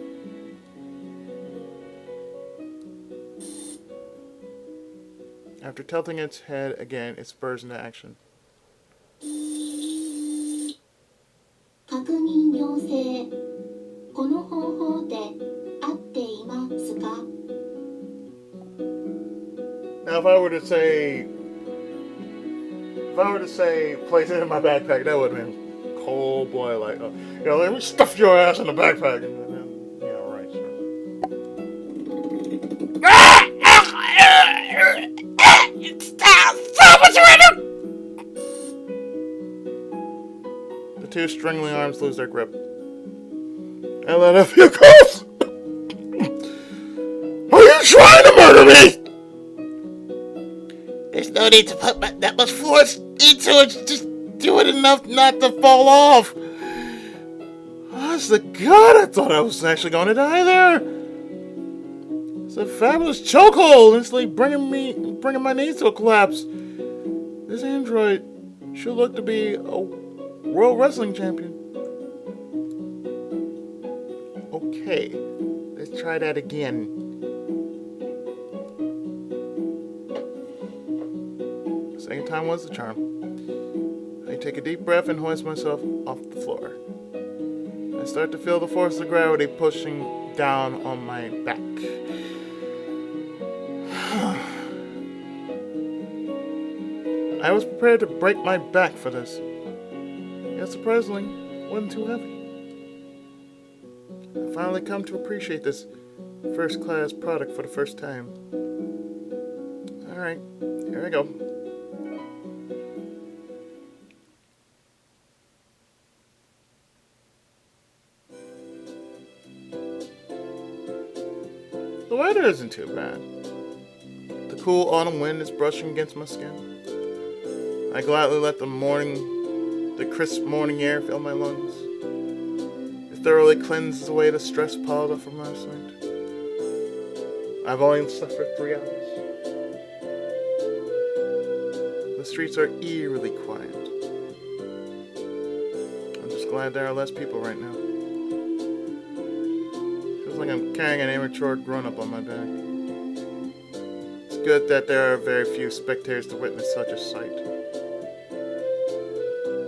After tilting its head again, it spurs into action. 確認要請。この方法で合っていますか? Now, if I were to say, place it in my backpack, that would have been cold boy, like, let me stuff your ass in the backpack. And then, yeah, right, sure. Stop what you're doing! The two strangling arms lose their grip. And let it feel close! Are you trying to murder me? There's no need to put that much force into it. Just do it enough not to fall off. Honest to God, I thought I was actually going to die there. It's a fabulous chokehold, instantly bringing my knees to a collapse. This android should look to be a world wrestling champion. Okay, let's try that again. Second time was the charm. I take a deep breath and hoist myself off the floor. I start to feel the force of gravity pushing down on my back. I was prepared to break my back for this. Yet surprisingly, it wasn't too heavy. I finally come to appreciate this first-class product for the first time. Alright, here I go. The weather isn't too bad. The cool autumn wind is brushing against my skin. I gladly let the crisp morning air fill my lungs. It thoroughly cleanses away the stress piled up from last night. I've only slept for 3 hours. The streets are eerily quiet. I'm just glad there are less people right now. Feels like I'm carrying an immature grown-up on my back. It's good that there are very few spectators to witness such a sight.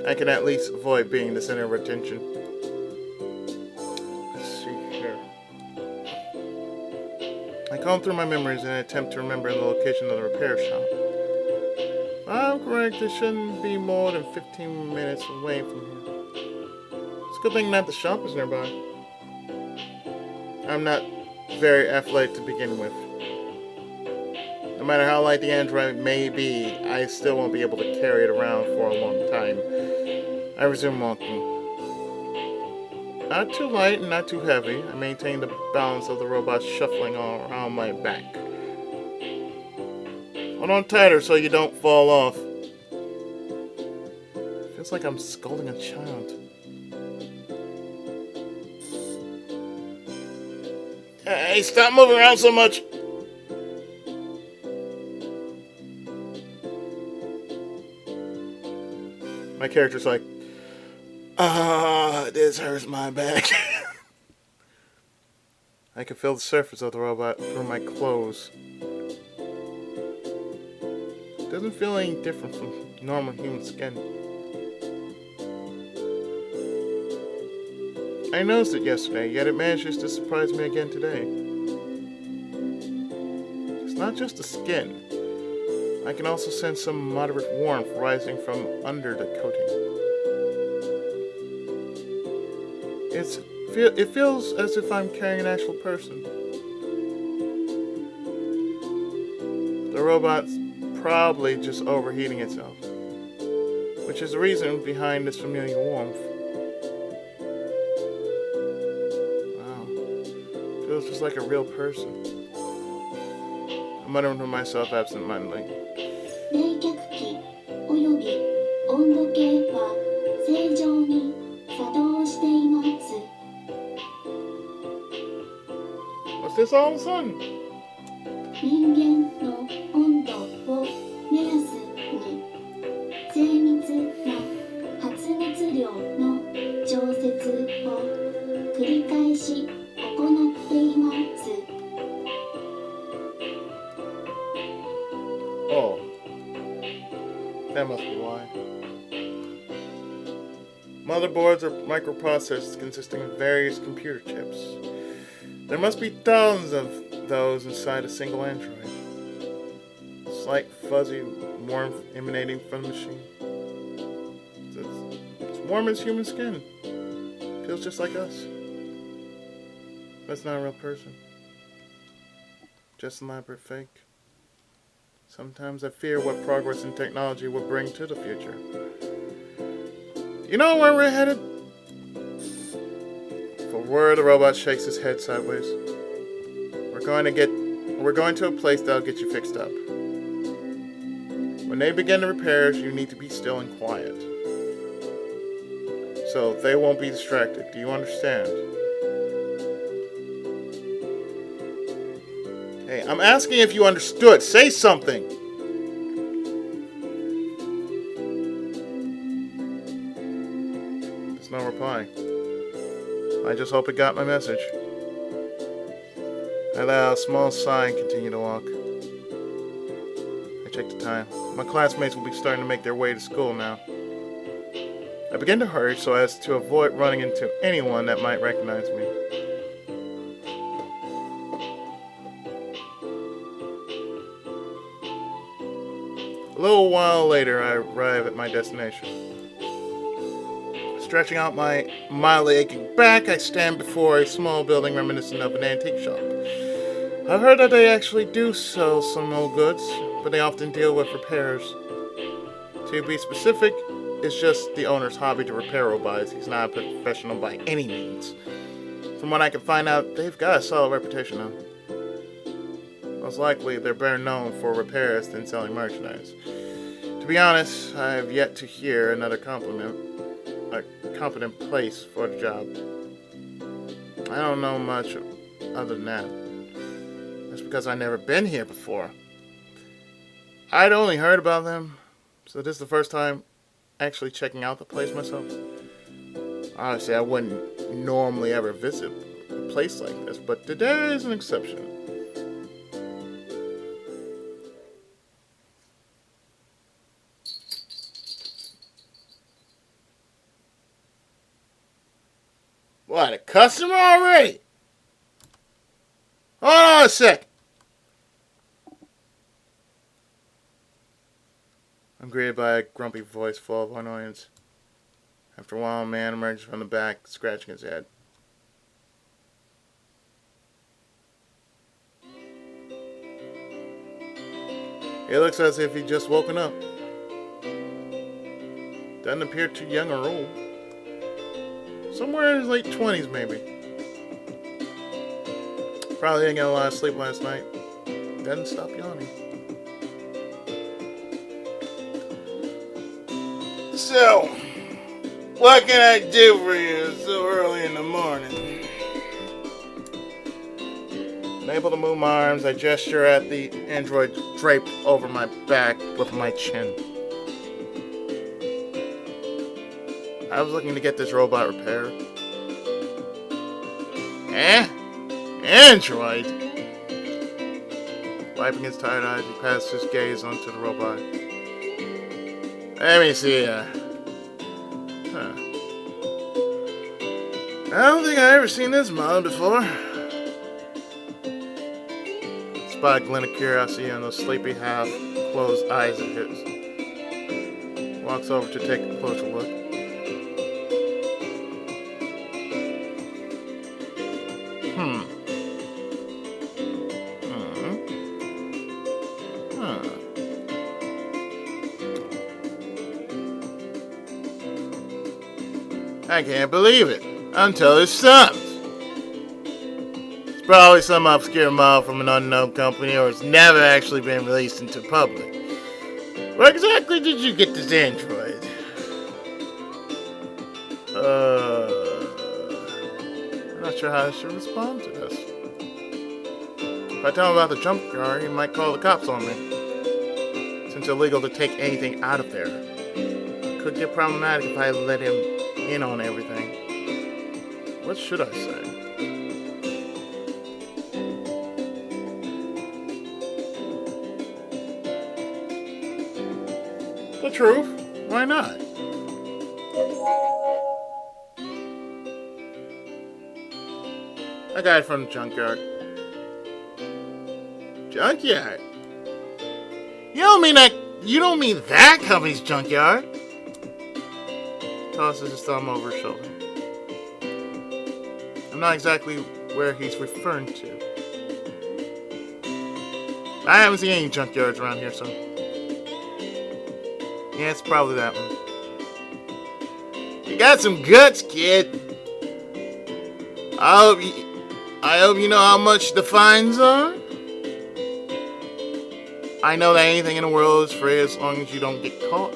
I can at least avoid being the center of attention. Let's see here. I comb through my memories in an attempt to remember the location of the repair shop. If I'm correct, it shouldn't be more than 15 minutes away from here. It's a good thing that the shop is nearby. I'm not very athletic to begin with. No matter how light the android may be, I still won't be able to carry it around for a long time. I resume walking. Not too light and not too heavy. I maintain the balance of the robot shuffling all around my back. Hold on tighter so you don't fall off. Feels like I'm scolding a child. Hey, stop moving around so much! My character's like, this hurts my back. I can feel the surface of the robot through my clothes. It doesn't feel any different from normal human skin. I noticed it yesterday, yet it manages to surprise me again today. It's not just the skin. I can also sense some moderate warmth rising from under the coating. It feels as if I'm carrying an actual person. The robot's probably just overheating itself, which is the reason behind this familiar warmth. Wow, feels just like a real person. I'm muttering to myself absent-mindedly. 冷却器および温度計は正常に作動しています。 What's this all of a sudden? 人間の温度を目安に精密 Motherboards are microprocessors consisting of various computer chips. There must be thousands of those inside a single android. Slight fuzzy warmth emanating from the machine. It's warm as human skin. Feels just like us. That's not a real person. Just an elaborate fake. Sometimes I fear what progress in technology will bring to the future. You know where we're headed? For where the robot shakes his head sideways. We're going to a place that'll get you fixed up. When they begin the repairs, you need to be still and quiet. So they won't be distracted. Do you understand? Hey, I'm asking if you understood. Say something. There's no reply. I just hope it got my message. I let out a small sigh and continue to walk. I check the time. My classmates will be starting to make their way to school now. I begin to hurry so as to avoid running into anyone that might recognize me. A little while later, I arrive at my destination. Stretching out my mildly aching back, I stand before a small building reminiscent of an antique shop. I've heard that they actually do sell some old goods, but they often deal with repairs. To be specific, it's just the owner's hobby to repair robots. He's not a professional by any means. From what I can find out, they've got a solid reputation now. Most likely, they're better known for repairs than selling merchandise. To be honest, I have yet to hear another competent place for the job. I don't know much other than that. That's because I've never been here before. I'd only heard about them, so this is the first time actually checking out the place myself. Honestly, I wouldn't normally ever visit a place like this, but today is an exception. What, a customer already? Hold on a sec. I'm greeted by a grumpy voice full of annoyance. After a while, a man emerges from the back, scratching his head. He looks as if he'd just woken up. Doesn't appear too young or old. Somewhere in his late 20s, maybe. Probably didn't get a lot of sleep last night. Doesn't stop yawning. So, what can I do for you so early in the morning? Unable to move my arms, I gesture at the android draped over my back with my chin. I was looking to get this robot repaired. Android? Wiping his tired eyes, he passes his gaze onto the robot. Let me see. I don't think I've ever seen this model before. Spot a glint of curiosity on those sleepy, half-closed eyes of his. Walks over to take a closer look. I can't believe it. Until it stops. It's probably some obscure model from an unknown company, or it's never actually been released into public. Where exactly did you get this android? I'm not sure how I should respond to this. If I tell him about the jump car, he might call the cops on me. Since it's illegal to take anything out of there. It could get problematic if I let him in on everything. What should I say? The truth? Why not? A guy from the junkyard. Junkyard? You don't mean that company's junkyard? Tosses his thumb over his shoulder. I'm not exactly where he's referring to. I haven't seen any junkyards around here, so... Yeah, it's probably that one. You got some guts, kid. I hope you know how much the fines are. I know that anything in the world is free as long as you don't get caught.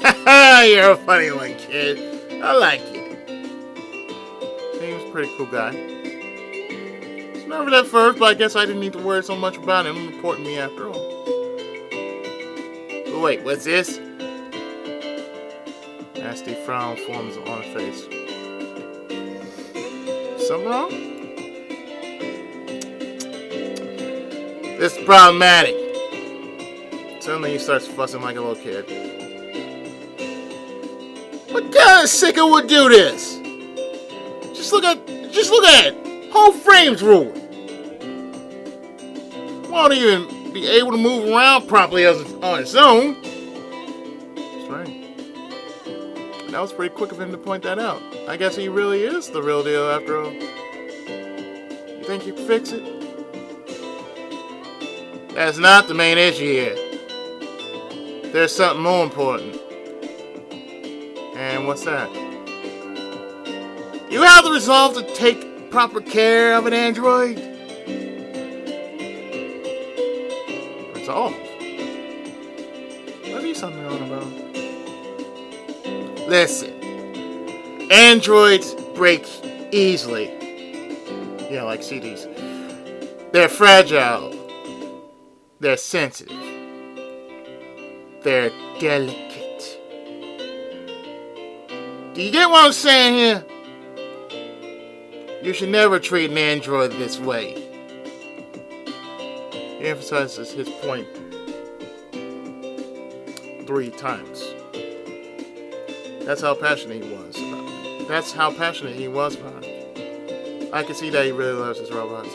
Haha, you're a funny one, kid. I like you. Seems a pretty cool guy. He's nervous at first, but I guess I didn't need to worry so much about him reporting me after all. But wait, what's this? Nasty frown forms on his face. Something wrong? This is problematic. Suddenly he starts fussing like a little kid. What kind of sicko would do this? Just look at it. Whole frame's ruined. Won't even be able to move around properly on its own. That's right. That was pretty quick of him to point that out. I guess he really is the real deal after all. You think you can fix it? That's not the main issue here. There's something more important. And what's that? You have the resolve to take proper care of an android? Resolve? What are you something on about? Listen. Androids break easily. Yeah, like CDs. They're fragile. They're sensitive. They're delicate. Do you get what I'm saying here? You should never treat an android this way. He emphasizes his point 3 times. That's how passionate he was about it. That's how passionate he was about it. I can see that he really loves his robots.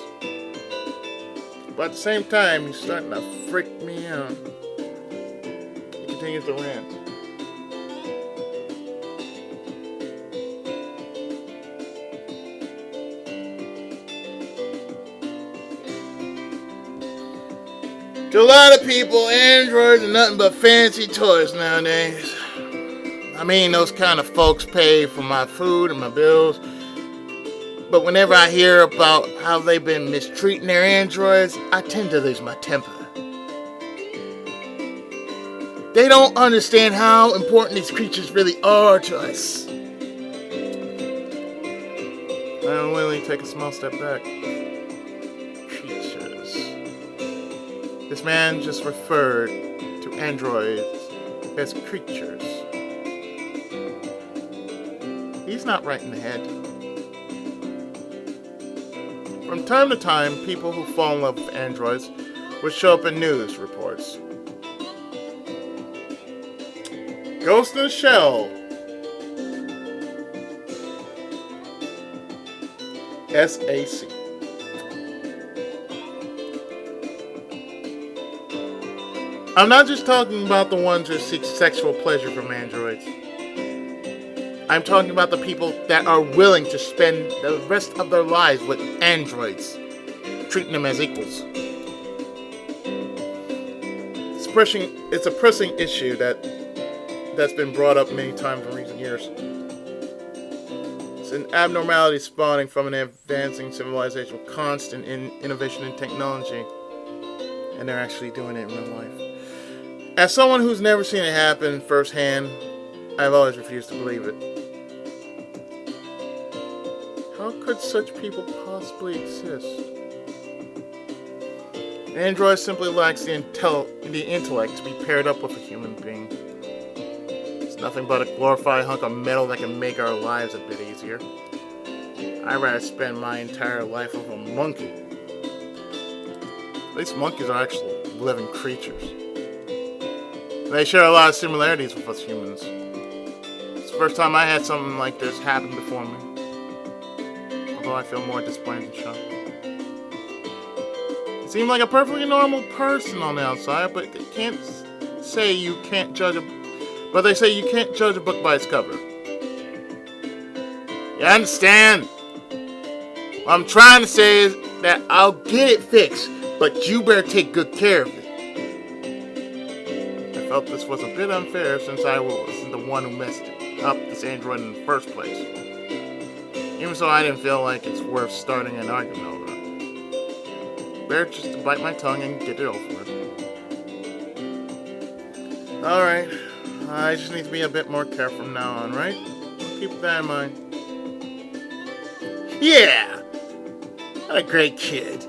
But at the same time, he's starting to freak me out. He continues to rant. To a lot of people, androids are nothing but fancy toys nowadays. I mean, those kind of folks pay for my food and my bills. But whenever I hear about how they've been mistreating their androids, I tend to lose my temper. They don't understand how important these creatures really are to us. I unwillingly take a small step back. Creatures. This man just referred to androids as creatures. He's not right in the head. From time to time, people who fall in love with androids would show up in news reports. Ghost in the Shell. SAC. I'm not just talking about the ones who seek sexual pleasure from androids. I'm talking about the people that are willing to spend the rest of their lives with androids, treating them as equals. It's a pressing issue that's been brought up many times in recent years. It's an abnormality spawning from an advancing civilization with constant innovation in technology, and they're actually doing it in real life. As someone who's never seen it happen firsthand, I've always refused to believe it. How could such people possibly exist? An android simply lacks the intellect to be paired up with a human being. It's nothing but a glorified hunk of metal that can make our lives a bit easier. I'd rather spend my entire life with a monkey. At least monkeys are actually living creatures. They share a lot of similarities with us humans. It's the first time I had something like this happen before me. so I feel more disappointed and shocked. You seem like a perfectly normal person on the outside, but they say you can't judge a book by its cover. You understand? What I'm trying to say is that I'll get it fixed, but you better take good care of it. I felt this was a bit unfair since I was the one who messed up this android in the first place. Even so, I didn't feel like it's worth starting an argument over. Better just to bite my tongue and get it over with. Alright, I just need to be a bit more careful from now on, right? Keep that in mind. Yeah! What a great kid.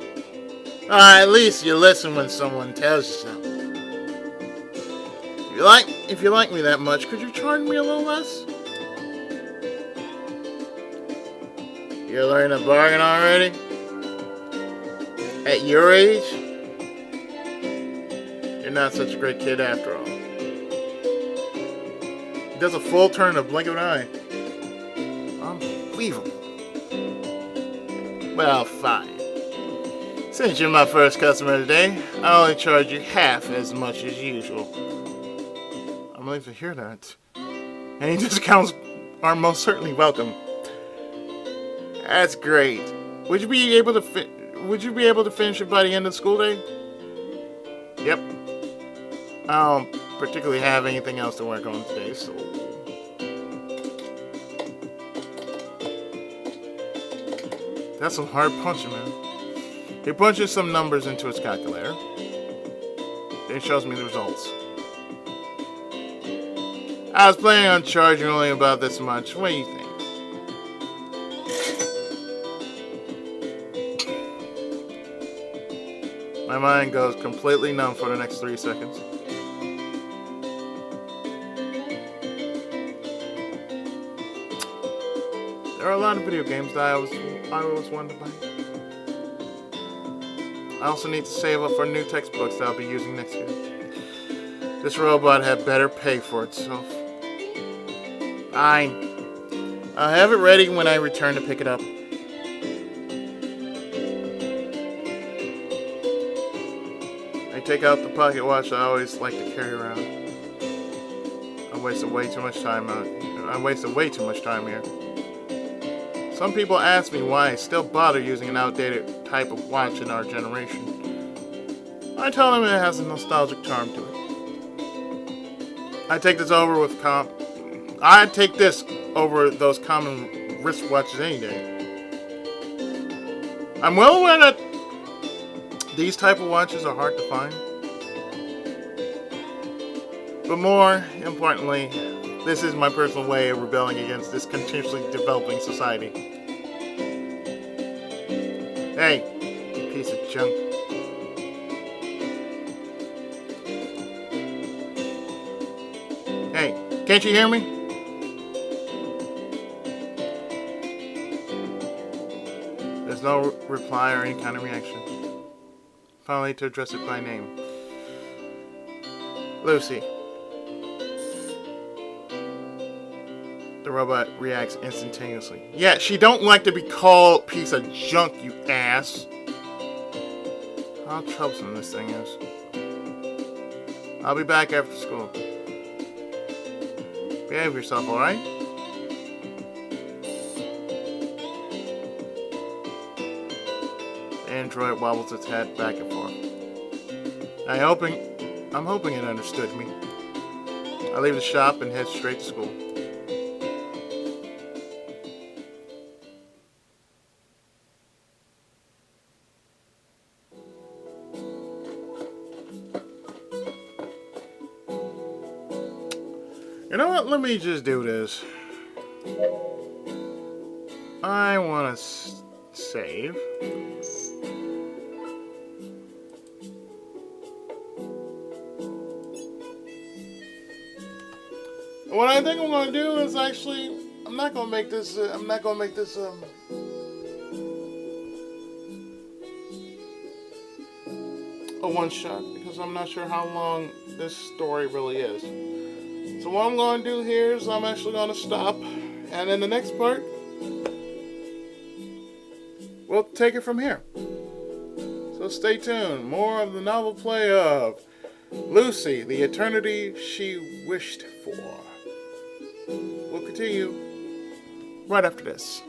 At least you listen when someone tells you something. If you like me that much, could you charge me a little less? You learned a bargain already? At your age? You're not such a great kid after all. He does a full turn in a blink of an eye. Unbelievable. Well, fine. Since you're my first customer today, I'll only charge you half as much as usual. I'm relieved to hear that. Any discounts are most certainly welcome. That's great. Would you be able to finish it by the end of the school day? Yep. I don't particularly have anything else to work on today, so... That's some hard punching, man. He punches some numbers into his calculator. Then he shows me the results. I was planning on charging only about this much. What do you think? My mind goes completely numb for the next 3 seconds. There are a lot of video games that I always wanted to buy. I also need to save up for new textbooks that I'll be using next year. This robot had better pay for itself. Fine. I'll have it ready when I return to pick it up. I take out the pocket watch I always like to carry around. I wasted way too much time here. Some people ask me why I still bother using an outdated type of watch in our generation. I tell them it has a nostalgic charm to it. I take this over those common wristwatches any day. I'm well aware that these type of watches are hard to find. But more importantly, this is my personal way of rebelling against this continuously developing society. Hey, you piece of junk. Hey, can't you hear me? There's no reply or any kind of reaction. Finally, to address it by name. Lucy. The robot reacts instantaneously. Yeah, she don't like to be called piece of junk, you ass. How troublesome this thing is. I'll be back after school. Behave yourself, alright? The android wobbles its head back and forth. I'm hoping it understood me. I leave the shop and head straight to school. You know what? Let me just do this. I want to save. What I think I'm going to do is actually, I'm not going to make this a one shot because I'm not sure how long this story really is. So what I'm going to do here is I'm actually going to stop, and in the next part, we'll take it from here. So stay tuned. More of the novel play of Lucy, the Eternity She Wished For. We'll continue right after this.